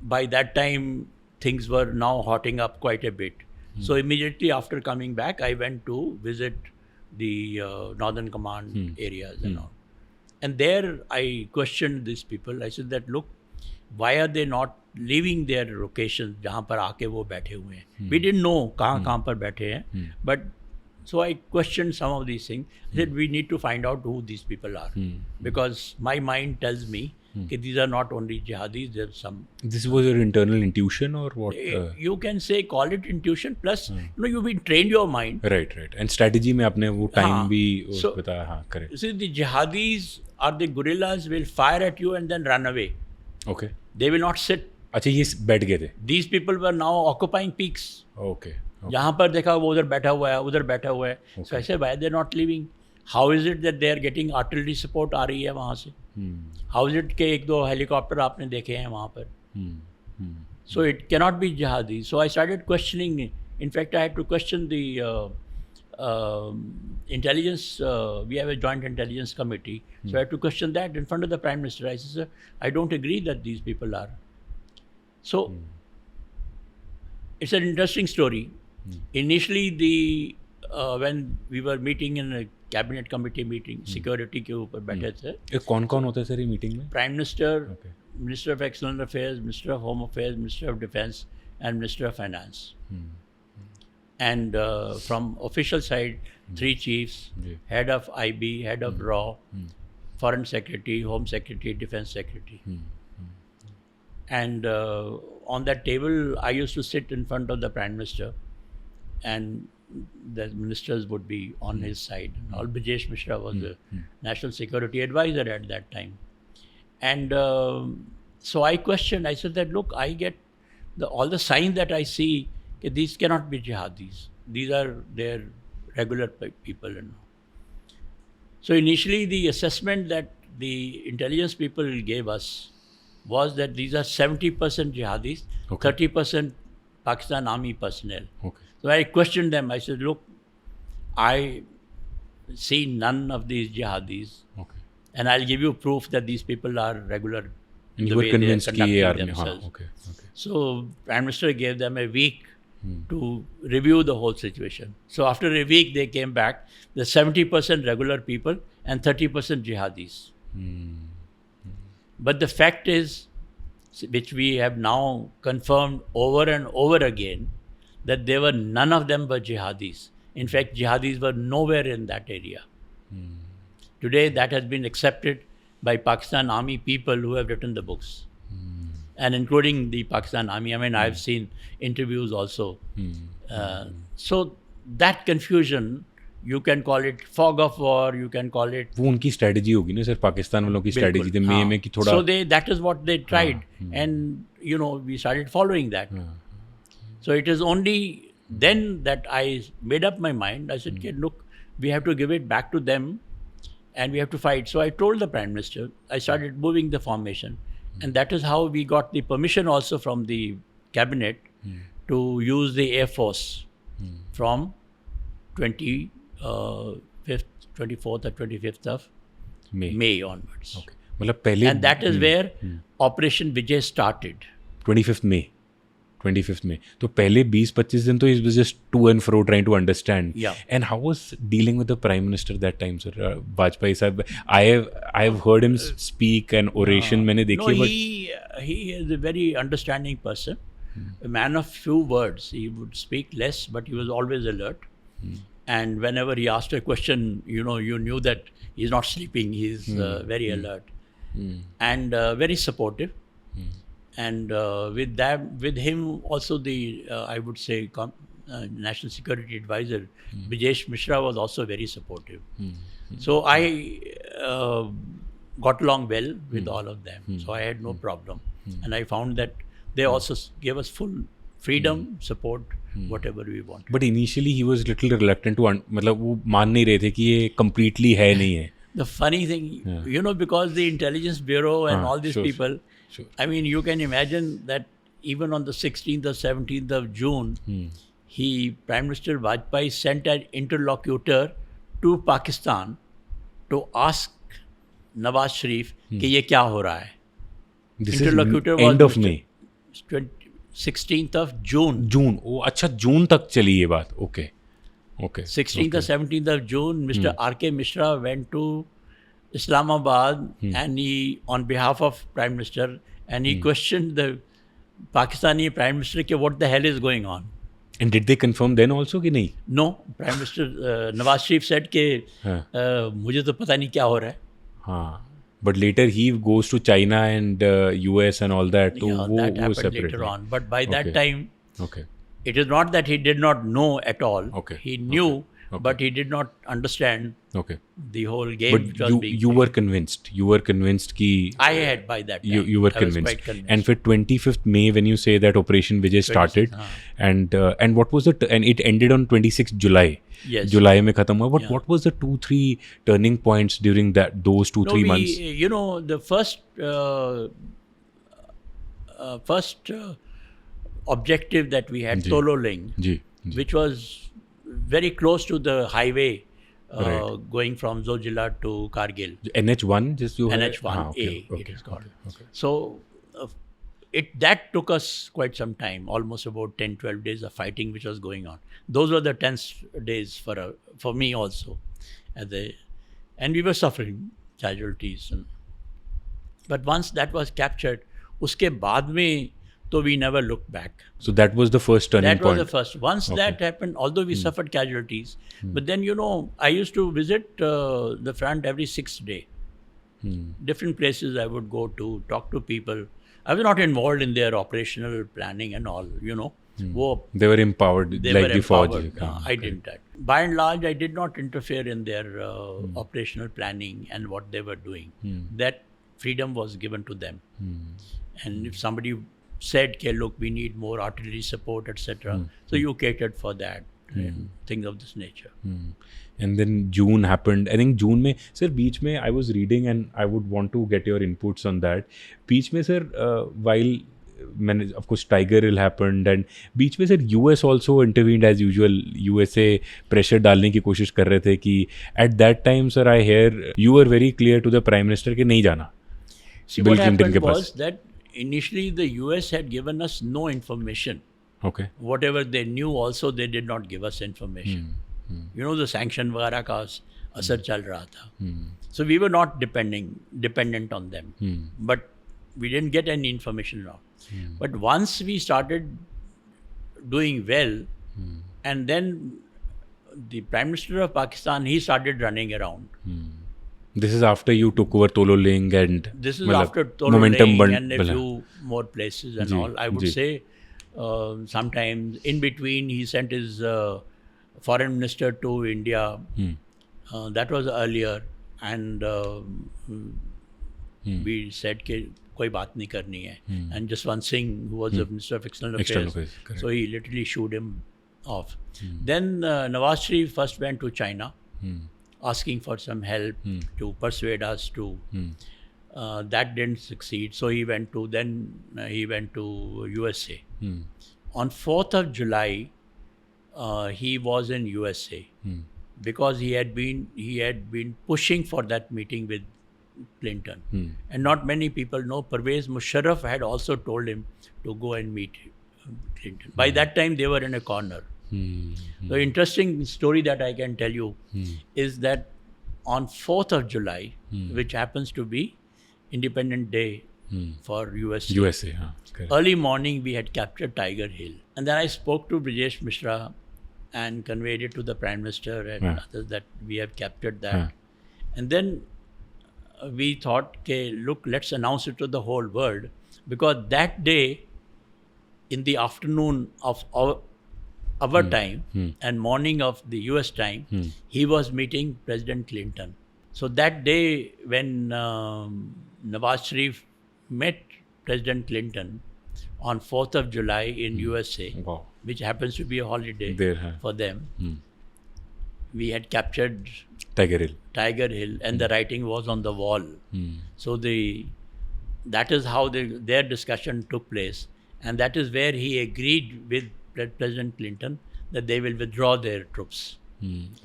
by that time things were now hotting up quite a bit. So immediately after coming back, I went to visit the Northern Command areas and all. And there I questioned these people. I said that, look, why are they not leaving their locations जहाँ पर आके वो बैठे हुए हैं? We didn't know कहाँ पर बैठे हैं. But so I questioned some of these things. I said we need to find out who these people are, because my mind tells me that these are not only jihadis. There's some. This was your internal intuition or what? You can say call it intuition. Plus, you've been trained your mind. Right. And strategy में आपने वो time भी So, बताया. हाँ, correct. See, the jihadis or the guerrillas will fire at you and then run away. Okay. They will not sit. अच्छा ये बैठ गए थे. These people were now occupying peaks. Okay. जहाँ पर देखा वो उधर बैठा हुआ है, उधर बैठा हुआ है. So I said, why they are not leaving? How is it that they are getting artillery support आ रही है वहाँ से? How is it कि 1-2 हेलीकॉप्टर आपने देखे हैं वहाँ पर? So it cannot be jihadi. So I started questioning. In fact, I had to question the intelligence. We have a joint intelligence committee. So I had to question that in front of the Prime Minister. I said, sir, I don't agree that these people are. So it's an interesting story. Initially, when we were meeting in a cabinet committee meeting, security के ऊपर बैठे थे. ये कौन होता है sir ये meeting में? Prime Minister, Minister of External Affairs, Minister of Home Affairs, Minister of Defence, and Minister of Finance. And from official side, 3 chiefs, head of IB, head of RAW, Foreign Secretary, Home Secretary, Defence Secretary. And on that table, I used to sit in front of the Prime Minister, and the ministers would be on his side. And all Brijesh Mishra was the national security advisor at that time. And so I questioned, I said that, look, I get all the signs that I see, that these cannot be jihadis. These are their regular people. And so initially the assessment that the intelligence people gave us was that these are 70% jihadis, 30% Pakistan Army personnel. Okay. So I questioned them. I said, look, I see none of these jihadis. Okay. And I'll give you proof that these people are regular. And the you were way they are convinced कि ये conducting army, हाँ, themselves. okay, okay. So Prime Minister gave them a week to review the whole situation. So after a week, they came back. The 70% regular people and 30% jihadis. But the fact is, which we have now confirmed over and over again, that there were none of them were jihadis. In fact, jihadis were nowhere in that area. Today, that has been accepted by Pakistan Army people who have written the books, and including the Pakistan Army. I mean, I've seen interviews also. So that confusion, you can call it fog of war, you can call it. वो उनकी strategy होगी ना sir, Pakistan वालों की strategy थी मई में कि थोड़ा. So that is what they tried, and we started following that. So it is only then that I made up my mind. I said, look, we have to give it back to them, and we have to fight. So I told the Prime Minister. I started moving the formation, and that is how we got the permission also from the cabinet to use the Air Force from 24th or 25th of May onwards. Okay. मतलब पहले. And that is where Operation Vijay started. 25th May. तो पहले 20-25 दिन तो it was just to and fro trying to understand. Yeah. And how was dealing with the Prime Minister that time, sir? Vajpayee sahab. I have heard him speak an oration. मैंने देखी. No, he is a very understanding person. A man of few words. He would speak less, but he was always alert. And whenever he asked a question, you knew that he's not sleeping. He's very alert and very supportive. And with him also the I would say National Security Advisor Brijesh Mishra was also very supportive. So I got along well with all of them. So I had no problem, and I found that they also gave us full freedom, support, whatever we want. But initially he was little reluctant to मतलब वो मान नहीं रहे थे कि ये completely है नहीं है. The funny thing, because the Intelligence Bureau and all these people, I mean, you can imagine that even on the 16th or 17th of June, Prime Minister Vajpayee sent an interlocutor to Pakistan to ask Nawaz Sharif कि ये क्या हो रहा है. This Interlocutor is end was of May. 16th of June. ओ अच्छा, जून तक चली ये बात. Okay. 16th or 17th of June, Mr. R.K. Mishra went to Islamabad and he, on behalf of Prime Minister, and he questioned the Pakistani Prime Minister कि what the hell is going on. And did they confirm then also कि नहीं? No, Prime Minister Nawaz Sharif said कि मुझे तो पता नहीं क्या हो रहा है. हाँ. But later he goes to China and US and all that. Yeah, that happened later on. But by that time, it is not that he did not know at all. He knew, but he did not understand the whole game. But you were convinced. You were convinced कि I had by that time. You were convinced. And for 25th May, when you say that Operation Vijay started, and what was it? And it ended on 26th July. Yes. July में खत्म हुआ. But what was the 2-3 turning points during those 2-3 months? The first objective that we had, Tolo Ling, which was very close to the highway going from Zojila to Kargil. NH1, NH1A, it is called. So that took us quite some time, almost about 10-12 days of fighting which was going on. Those were the tense days for me also. And we were suffering casualties. But once that was captured, uske baad mein, so we never looked back. So that was the first turning point? That was the first. Once that happened, although we suffered casualties, but then, I used to visit the front every 6th day. Different places I would go to, talk to people. I was not involved in their operational planning and all, वो They were empowered they like were the Fauj. empowered. I didn't that. By and large, I did not interfere in their operational planning and what they were doing. That freedom was given to them. And if somebody said, okay, look, we need more artillery support, etc., so you catered for that. Things of this nature. And then June happened. I think June में sir बीच में I was reading and I would want to get your inputs on that. बीच में sir while मैंने of course Tiger Hill happened and बीच में sir US also intervened as usual. USA pressure डालने की कोशिश कर रहे थे कि at that time sir I hear you were very clear to the Prime Minister कि नहीं जाना. See, Bill what Clinton happened के पास. was that initially the US had given us no information. Okay. Whatever they knew also, they did not give us information. You know, the sanction वगैरह का असर चल रहा था. So we were not dependent on them. But we didn't get any information now. But once we started doing well, and then the Prime Minister of Pakistan, he started running around. This is after you took over Tololing and This is मतलब after momentum Tololing बन- and a बना. few more places and ji, all. I would ji. say sometimes in between he sent his foreign minister to India. That was earlier, and we said कि कोई बात नहीं करनी है. And Jaswant Singh, who was the Minister of External External Affairs, Affairs, correct. so he literally shooed him off. Then Nawaz Sharif first went to China, asking for some help to persuade us to. That didn't succeed, so he went to USA. On 4th of July, he was in USA because he had been pushing for that meeting with Clinton, and not many people know. Pervez Musharraf had also told him to go and meet Clinton. By that time, they were in a corner. The interesting story that I can tell you is that on 4th of July, which happens to be Independence Day for USA, हाँ, correct. early morning we had captured Tiger Hill. And then I spoke to Brijesh Mishra and conveyed it to the Prime Minister and others that we have captured that. And then we thought, okay, look, let's announce it to the whole world, because that day in the afternoon of our time and morning of the US time, he was meeting President Clinton. So that day when Nawaz Sharif met President Clinton on 4th of July in USA, Wow. which happens to be a holiday There, हाँ. for them, we had captured Tiger Hill. Tiger Hill, and the writing was on the wall. So that is how their discussion took place, and that is where he agreed with President Clinton that they will withdraw their troops.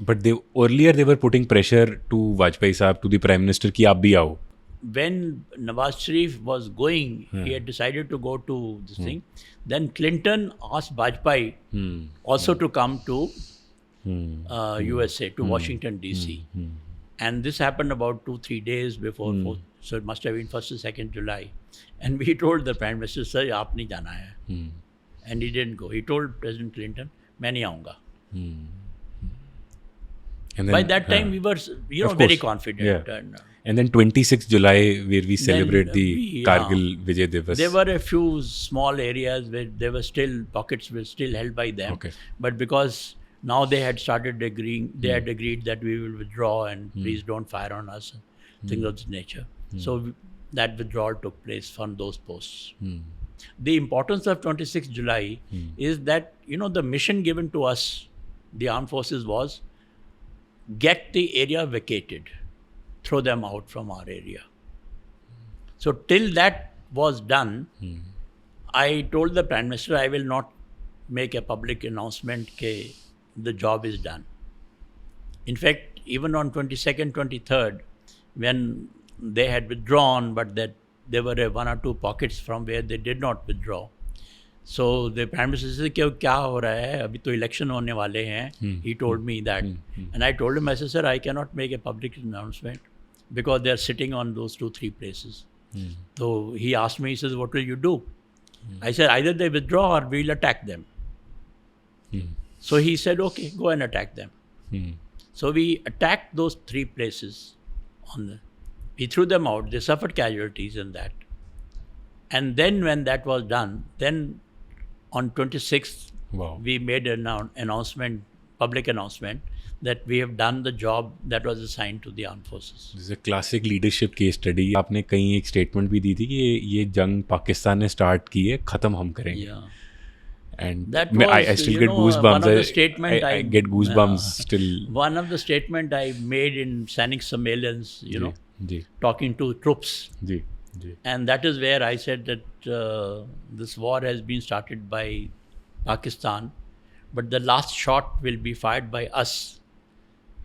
But earlier they were putting pressure to Vajpayee Saab, to the Prime Minister कि आप भी आओ. When Nawaz Sharif was going, he had decided to go to this thing. Then Clinton asked Vajpayee also to come to USA, to Washington DC. And this happened about 2-3 days before 4th, so it must have been 1st or 2nd July. And we told the Prime Minister, sir, आप नहीं जाना है. And he didn't go. He told President Clinton, मैं नहीं आऊँगा. And then, By that time, we were, Of very course. confident. Yeah. And And then 26th July, where we celebrate Then, the Kargil Vijay Divas. there were a few small areas where there were still pockets were still held by them. Okay. But because now they had started agreeing, they had agreed that we will withdraw and please don't fire on us, things of this nature. So that withdrawal took place from those posts. The importance of 26th July is that, the mission given to us, the armed forces, was get the area vacated, throw them out from our area. So till that was done, I told the Prime Minister I will not make a public announcement that the job is done. In fact, even on 22nd, 23rd, when they had withdrawn, but that there were 1 or 2 pockets from where they did not withdraw. So the Prime Minister said, क्या हो रहा है? अभी तो election होने वाले हैं. He told me that. And I told him, I said, sir, I cannot make a public announcement because they are sitting on those 2-3 places. So he asked me, he says, what will you do? I said, either they withdraw or we'll attack them. So he said, okay, go and attack them. So we attacked those 3 places. We threw them out. They suffered casualties in that. And then when that was done, then On 26th, Wow. we made an announcement, public announcement, that we have done the job that was assigned to the armed forces. This is a classic leadership case study. आपने कहीं एक statement भी दी थी कि ये जंग पाकिस्तान ने start की है, ख़त्म हम करेंगे. Yeah. And That I was, still you get know, goosebumps. one of the statement I get goosebumps still. One of the statement I made in Sainik Sammelans, you know, ji talking to troops. Ji ji. And that is where I said that this war has been started by Pakistan, but the last shot will be fired by us,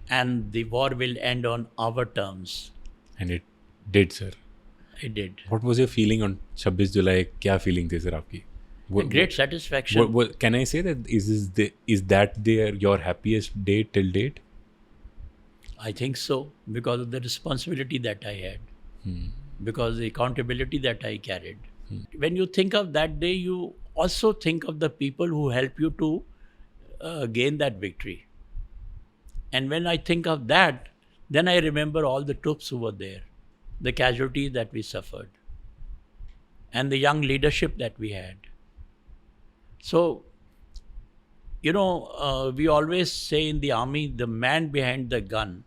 and the war will end on our terms. And it did, sir. It did. What was your feeling on 26 जुलाई? क्या feeling थी sir आपकी? A great satisfaction. Can I say that is that your happiest day till date? I think so, because of the responsibility that I had, because of the accountability that I carried. When you think of that day, you also think of the people who help you to gain that victory. And when I think of that, then I remember all the troops who were there, the casualties that we suffered, and the young leadership that we had. So, you know, we always say in the army, the man behind the gun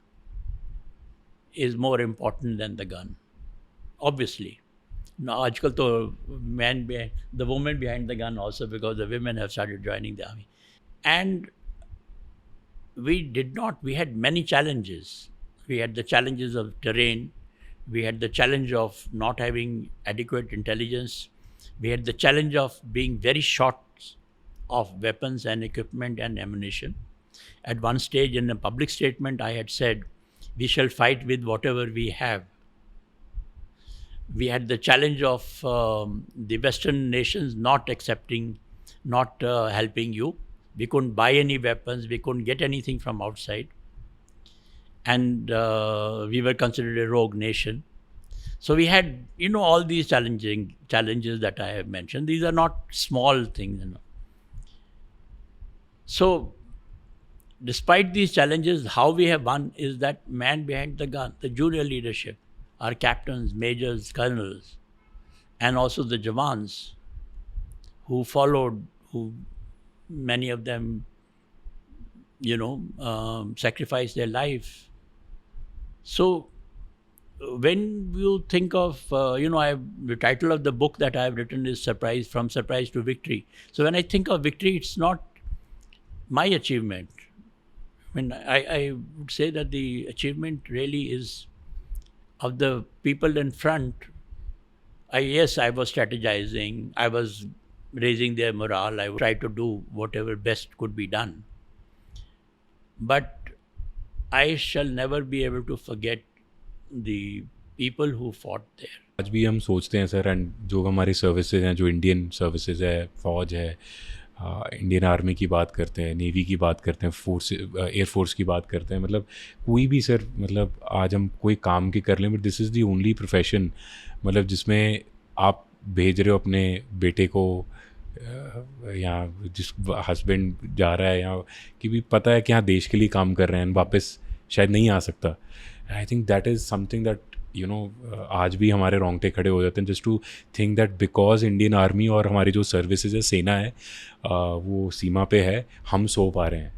is more important than the gun. Obviously. Now, आजकल तो the woman behind the gun also, because the women have started joining the army. And we had many challenges. We had the challenges of terrain. We had the challenge of not having adequate intelligence. We had the challenge of being very short of weapons and equipment and ammunition. At one stage in a public statement, I had said, we shall fight with whatever we have. We had the challenge of the Western nations not accepting, not helping you. We couldn't buy any weapons. We couldn't get anything from outside. And we were considered a rogue nation. So we had, you know, all these challenges that I have mentioned. These are not small things, you know. So, despite these challenges, how we have won is that man behind the gun, the junior leadership, our captains, majors, colonels, and also the Jawans who followed, who many of them, you know, sacrificed their life. So, when you think of, you know, the title of the book that I have written is From Surprise to Victory. So, when I think of victory, it's not my achievement. I mean, I would say that the achievement really is of the people in front. Yes, I was strategizing. I was raising their morale. I tried to do whatever best could be done. But I shall never be able to forget the people who fought there. आज भी हम सोचते हैं sir, and जो हमारी services हैं, जो Indian services है, फ़ौज है, इंडियन आर्मी की बात करते हैं, नेवी की बात करते हैं, एयरफोर्स की बात करते हैं, मतलब कोई भी सर, मतलब आज हम कोई काम की कर लें, but this is the only profession मतलब जिसमें आप भेज रहे हो अपने बेटे को या जिस हस्बैंड जा रहा है, या कि भी पता है कि हाँ देश के लिए काम कर रहे हैं, वापस शायद नहीं आ सकता. I think that is something that you know आज भी हमारे रोंगटे खड़े हो जाते हैं just to think that because Indian army और हमारी जो सर्विसेज है, सेना है, वो सीमा पे है, हम सो पा रहे हैं.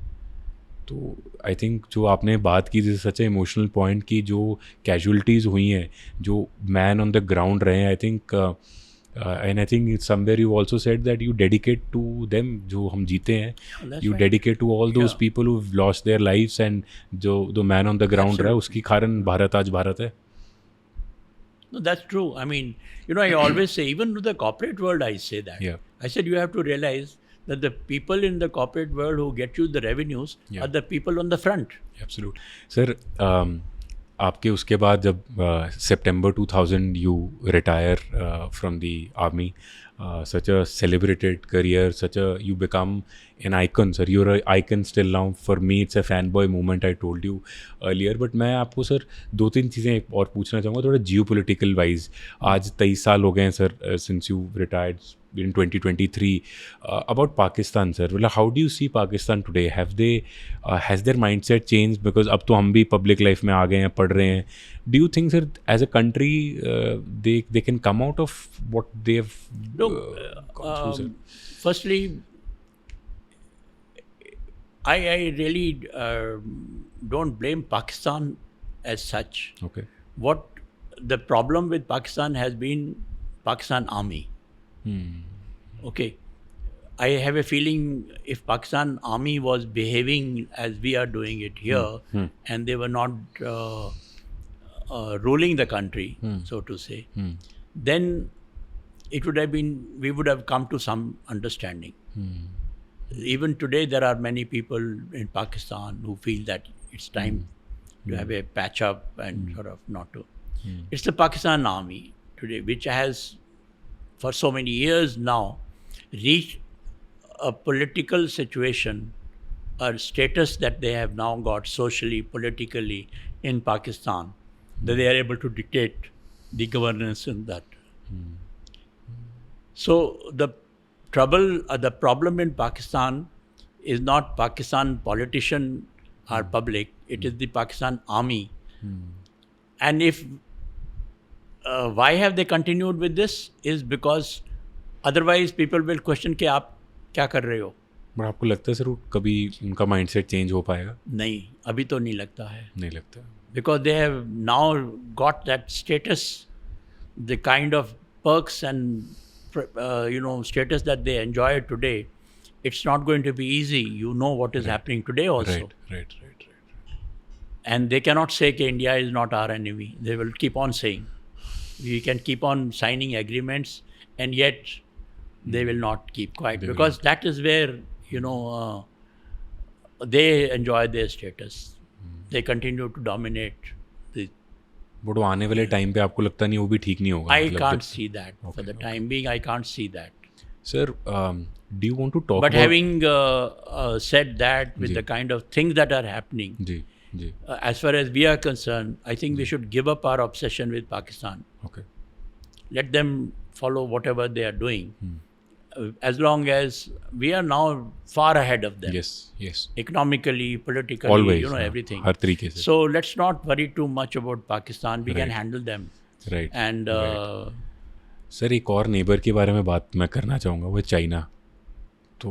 तो आई थिंक जो आपने बात की, this such A emotional point की, जो कैजुअलिटीज़ हुई हैं, जो मैन ऑन द ग्राउंड रहे हैं, I think and I think somewhere you also said that you dedicate to them, जो हम जीते हैं, you dedicate to all those people who lost their lifes, and जो मैन ऑन द ग्राउंड रहा है, उसके कारण भारत आज भारत है. No, that's true. I mean, you know, I always say, even to the corporate world, I say that. Yeah. I said, you have to realize that the people in the corporate world who get you the revenues are the people on the front. Absolutely. Sir, आपके उसके बाद जब September 2000 you retire from the army, such a celebrated career, you become an icon, sir. You're an icon still now. For me, it's a fanboy moment. I told you earlier. But मैं आपको sir 2-3 चीज़ें और पूछना चाहूँगा, थोड़ा geopolitical wise. आज 23 साल हो गए हैं sir since you retired in 2023. About Pakistan, sir. Well, how do you see Pakistan today? Has their mindset changed? Because अब तो हम भी public life में आ गए हैं, पढ़ रहे हैं, Do you think, sir, as a country, they can come out of what they've Look, gone through, sir? firstly, I really don't blame Pakistan as such. Okay. What the problem with Pakistan has been Pakistan Army. Okay. I have a feeling if Pakistan Army was behaving as we are doing it here, and they were not ruling the country, so to say, then it would have been, we would have come to some understanding. Even today, there are many people in Pakistan who feel that it's time to have a patch up and sort of not to. It's the Pakistan Army today, which has, for so many years now, reached a political situation, a status that they have now got socially, politically in Pakistan, that they are able to dictate the governance in that. So the problem in Pakistan is not Pakistan politician or public, it is the Pakistan Army. And if why have they continued with this is because otherwise people will question कि आप क्या कर रहे हो. But आपको लगता है sir वो कभी उनका माइंडसेट चेंज हो पाएगा? नहीं, अभी तो नहीं लगता है. नहीं लगता. Because they have now got that status, the kind of perks and status that they enjoy today. It's not going to be easy. You know what is happening today also. Right. And they cannot say that India is not our enemy. They will keep on saying. We can keep on signing agreements, and yet they will not keep quiet, because that is where they enjoy their status. They continue to dominate. But वो आने वाले time पे आपको लगता नहीं वो भी ठीक नहीं होगा? I can't see that. For the time being, I can't see that. Sir, do you want to talk But about... having said that, with the kind of things that are happening, as far as we are concerned, I think we should give up our obsession with Pakistan. Okay. Let them follow whatever they are doing. As long as we are now far ahead of them. Yes. Economically, politically, Always, everything. हर तरीके से. So let's not worry too much about Pakistan. We can handle them. Right. And sir एक और neighbour के बारे में बात मैं करना चाहूँगा, वो है चाइना. तो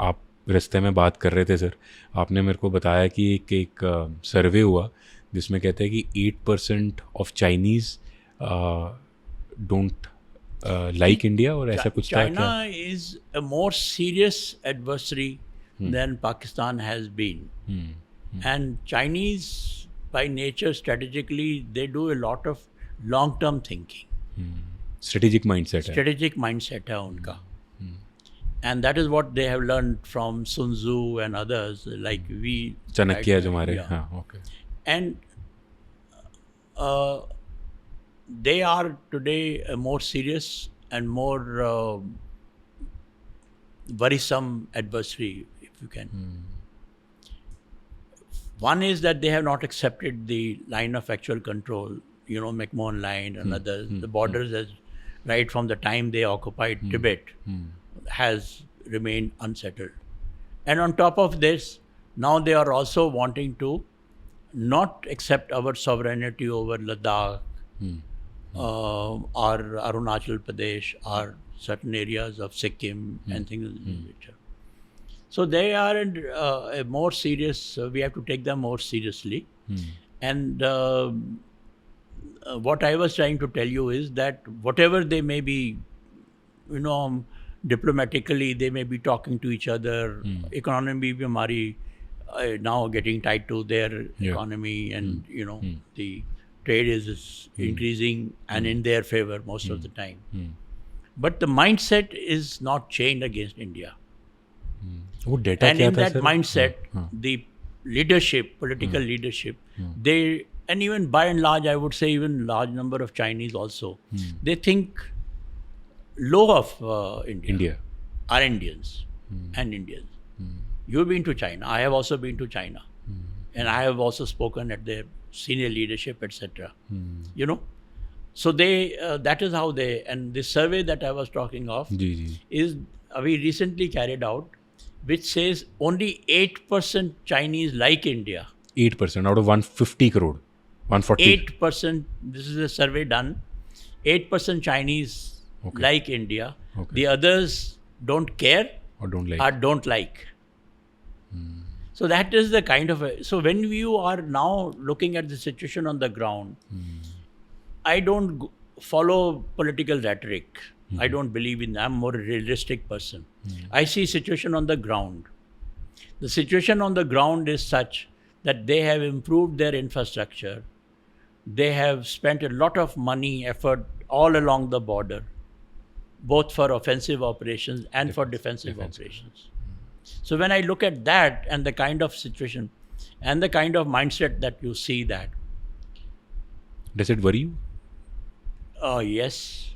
आप रास्ते में बात कर रहे थे सर, आपने मेरे को बताया कि एक सर्वे हुआ जिसमें कहते हैं कि 8% of Chinese don't like India, or ऐसा कुछ था क्या? China is a more serious adversary than Pakistan has been. And Chinese, by nature, strategically, they do a lot of long-term thinking. Strategic mindset है. Strategic mindset है उनका. And that is what they have learned from Sun Tzu and others, like we. Chanakya जो हमारे, हाँ, okay. And they are today a more serious and more worrisome adversary, if you can. One is that they have not accepted the line of actual control, McMahon line and others. The borders, as right from the time they occupied Tibet, has remained unsettled. And on top of this, now they are also wanting to not accept our sovereignty over Ladakh, or Arunachal Pradesh, or certain areas of Sikkim and things of that nature. So they are a more serious, we have to take them more seriously. And what I was trying to tell you is that whatever they may be, diplomatically, they may be talking to each other, economy bhi hamari now getting tied to their economy, and, the trade is increasing and in their favor most of the time. But the mindset is not changed against India. वो data And क्या in था that sir? mindset, the leadership, political leadership, they, and even by and large, I would say even large number of Chinese also, they think low of India. Are Indians and Indians. You've been to China. I have also been to China. And I have also spoken at their senior leadership, etc. So they, that is how they, and the survey that I was talking of is, we recently carried out, which says only 8% Chinese like India. 8% out of 150 crore. 140. 8%, this is a survey done, 8% Chinese Okay. like India. Okay. The others don't care Or don't like. or don't like. So that is the kind of so when you are now looking at the situation on the ground, I don't follow political rhetoric. I don't believe in. I'm more a realistic person. I see situation on the ground. The situation on the ground is such that they have improved their infrastructure. They have spent a lot of money, effort all along the border, both for offensive operations and for defensive operations. So when I look at that and the kind of situation and the kind of mindset that you see that, Does it worry you? yes,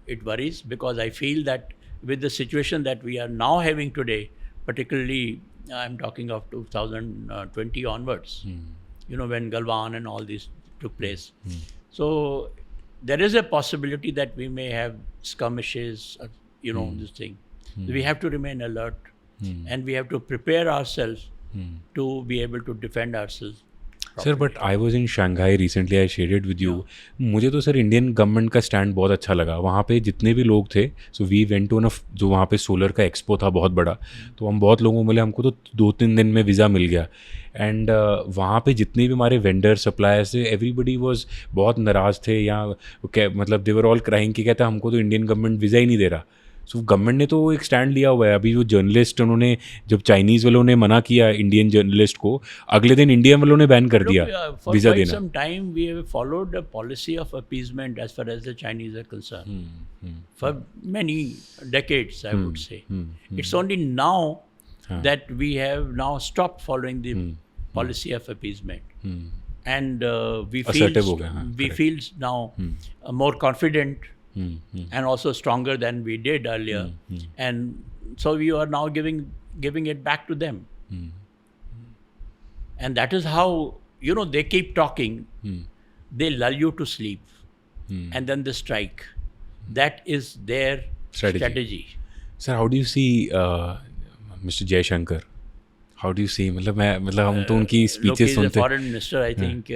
it worries because I feel that with the situation that we are now having today, particularly I'm talking of 2020 onwards, when Galwan and all this took place. So there is a possibility that we may have skirmishes, this thing. We have to remain alert and we have to prepare ourselves to be able to defend ourselves. Sir but I was in Shanghai recently, I shared with you. मुझे तो sir Indian government का stand बहुत अच्छा लगा. वहाँ पे जितने भी लोग थे, सो वी वेंट टू जो वहाँ पे सोलर का एक्सपो था बहुत बड़ा, तो हम बहुत लोगों मिले. हमको तो 2-3 दिन में वीज़ा मिल गया. एंड वहाँ पे जितने भी हमारे वेंडर सप्लायर्स थे, एवरीबडी वॉज बहुत नाराज़ थे, या मतलब देवर ऑल क्राइंग कि कहता हमको तो इंडियन गवर्नमेंट वीज़ा ही नहीं दे रहा. सो गवर्नमेंट ने तो एक स्टैंड लिया हुआ है. अभी जो जर्नलिस्ट उन्होंने, जब चाइनीज़ वालों ने मना किया इंडियन जर्नलिस्ट को, अगले दिन इंडियन वालों ने बैन कर दिया For वीज़ा quite देना. some time, we have followed a policy of appeasement as far as the Chinese are concerned. For many decades, I would say. It's only now that we have now stopped following the policy of appeasement. And we Assertive feel हो गया, हाँ, we correct. feel now more confident and also stronger than we did earlier. And so we are now giving it back to them. And that is how, they keep talking. They lull you to sleep. And then they strike. That is their strategy. Sir, how do you see Mr. Jaishankar? How do you see? मतलब हम तो उनकी Look, speeches he's a सुनते. foreign minister. I think,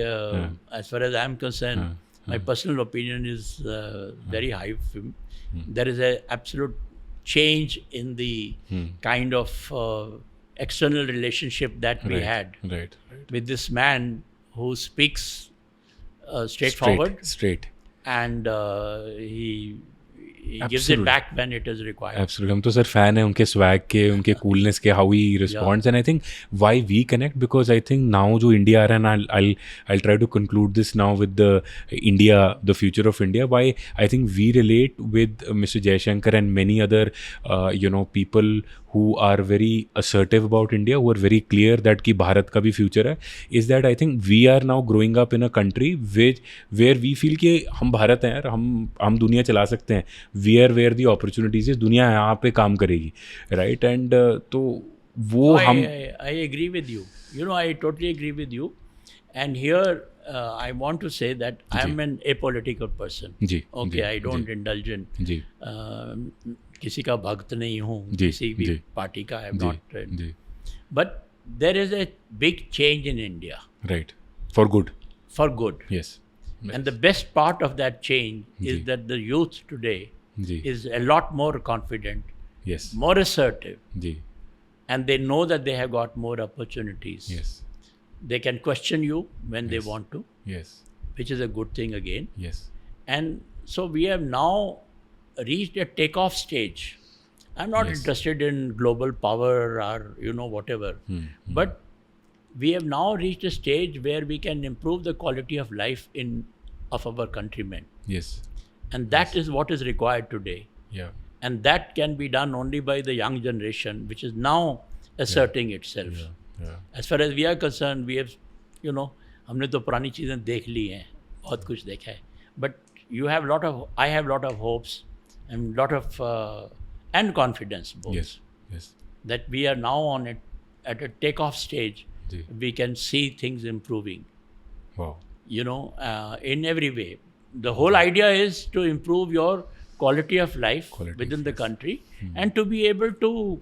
as far as I'm concerned, my personal opinion is very high of him. There is an absolute change in the kind of external relationship that we had Right. with this man who speaks straightforward, Straight. and he gives it Absolutely. back when it is required. Absolutely. हम तो sir fan है उनके swag के, उनके coolness के, how he responds. And I think why we connect, because I think now जो India आ रहा है, and I try to conclude this now with the India, the future of India. Why I think we relate with mister Jaishankar and many other people who are very assertive about India, who are very clear that कि भारत का भी future है, is that I think we are now growing up in a country where we feel कि हम भारत हैं यार, हम दुनिया चला सकते हैं. where the opportunities is, दुनिया यहाँ पे काम करेगी, right? And तो वो हम I agree with you. I totally agree with you. And here I want to say that I am an apolitical person. Ji. Okay, ji, I don't indulge in जी. किसी का भक्त नहीं हूँ, जी, किसी भी जी. पार्टी का I am जी, not. जी. But there is a big change in India Right. For good. for good. Yes. And the best part of that change is जी. that the youth today जी. is a lot more confident, Yes. more assertive, जी. and they know that they have got more opportunities. Yes. They can question you when they Yes. want to, Yes. which is a good thing again. Yes. And so we have now reached a takeoff stage. I'm not Yes. interested in global power or whatever, but we have now reached a stage where we can improve the quality of life of our countrymen, Yes. and that is what is required today. Yeah. And that can be done only by the young generation, which is now asserting itself. Yeah. As far as we are concerned, we have, हमने तो पुरानी चीज़ें देख ली हैं, बहुत कुछ देखा है. But I have lot of hopes and lot of and confidence both. Yes. Yes. That we are now at a takeoff stage. Ji. We can see things improving, Wow. in every way. The whole idea is to improve your quality of life Quality within of the life. country and to be able to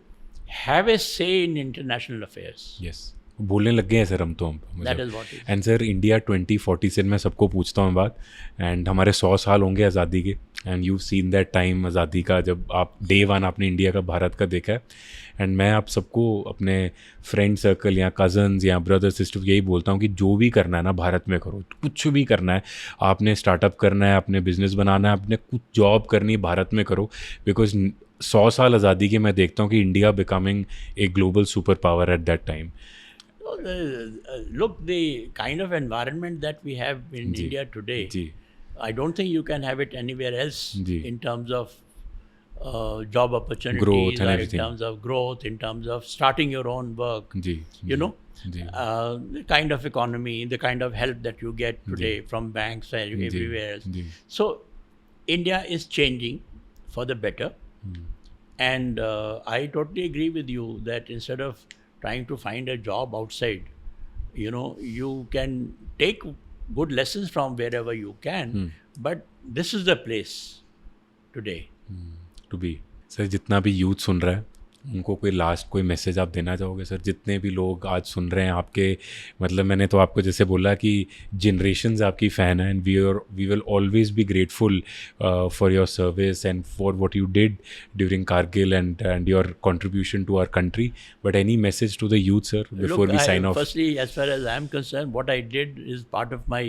have a say in international affairs. Yes. बोलने लग गए हैं sir हम तो That is what it is. And sir India 2047 मैं सबको पूछता हूँ बात, एंड हमारे 100 साल होंगे आज़ादी के, and you seen that time आज़ादी का, जब आप डे वन आपने इंडिया का भारत का देखा है। एंड मैं आप सबको अपने फ्रेंड सर्कल या कज़न्स या ब्रदर सिस्टर यही बोलता हूँ कि जो भी करना है ना भारत में करो, कुछ भी करना है, आपने स्टार्टअप करना है, आपने बिजनेस बनाना है, आपने कुछ जॉब करनी है, भारत में करो। बिकॉज 100 साल आज़ादी के मैं देखता हूँ कि India becoming a global super power at that time. Look, the kind of environment that we have in जी, India today, जी I don't think you can have it anywhere else जी। in terms of job opportunities, Growth and or in everything. terms of growth, in terms of starting your own work. जी You know, जी the kind of economy, the kind of help that you get today from banks and जी everywhere else. जी So, India is changing for the better. And I totally agree with you that instead of trying to find a job outside, you can take good lessons from wherever you can. But this is the place today. To be. Sir जितना भी youth सुन रहा है उनको कोई last कोई message आप देना चाहोगे सर? जितने भी लोग आज सुन रहे हैं आपके, मतलब मैंने तो आपको जैसे बोला कि जनरेशन्स आपकी फ़ैन है, and we will always be grateful for your service and for what you did during Kargil and your contribution to our country. But any message to the youth sir before we sign off? Firstly, as far as I am concerned, what I did is part of my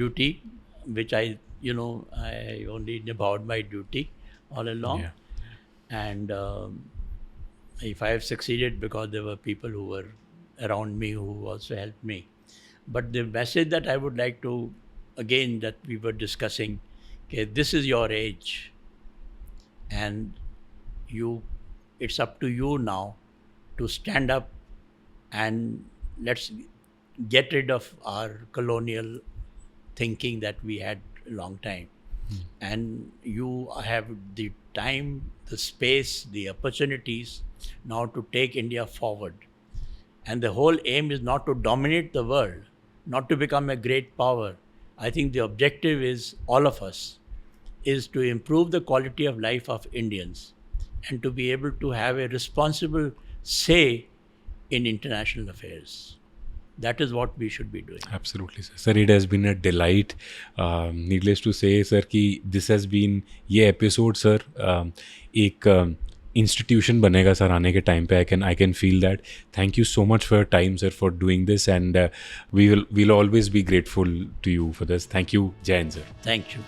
duty, which I only nibawed my duty all along. Yeah. And if I have succeeded, because there were people who were around me who also helped me. But the message that I would like to, again, that we were discussing, okay, this is your age, and it's up to you now to stand up, and let's get rid of our colonial thinking that we had a long time. And you have the time, the space, the opportunities now to take India forward. And the whole aim is not to dominate the world, not to become a great power. I think the objective is, all of us, is to improve the quality of life of Indians and to be able to have a responsible say in international affairs. That is what we should be doing. Absolutely, sir. Sir, it has been a delight. Needless to say, sir, कि this has been ये episode, sir, एक institution बनेगा sir आने के time पे. I can feel that. Thank you so much for your time, sir, for doing this, and we'll always be grateful to you for this. Thank you, Jai Hind, sir. Thank you.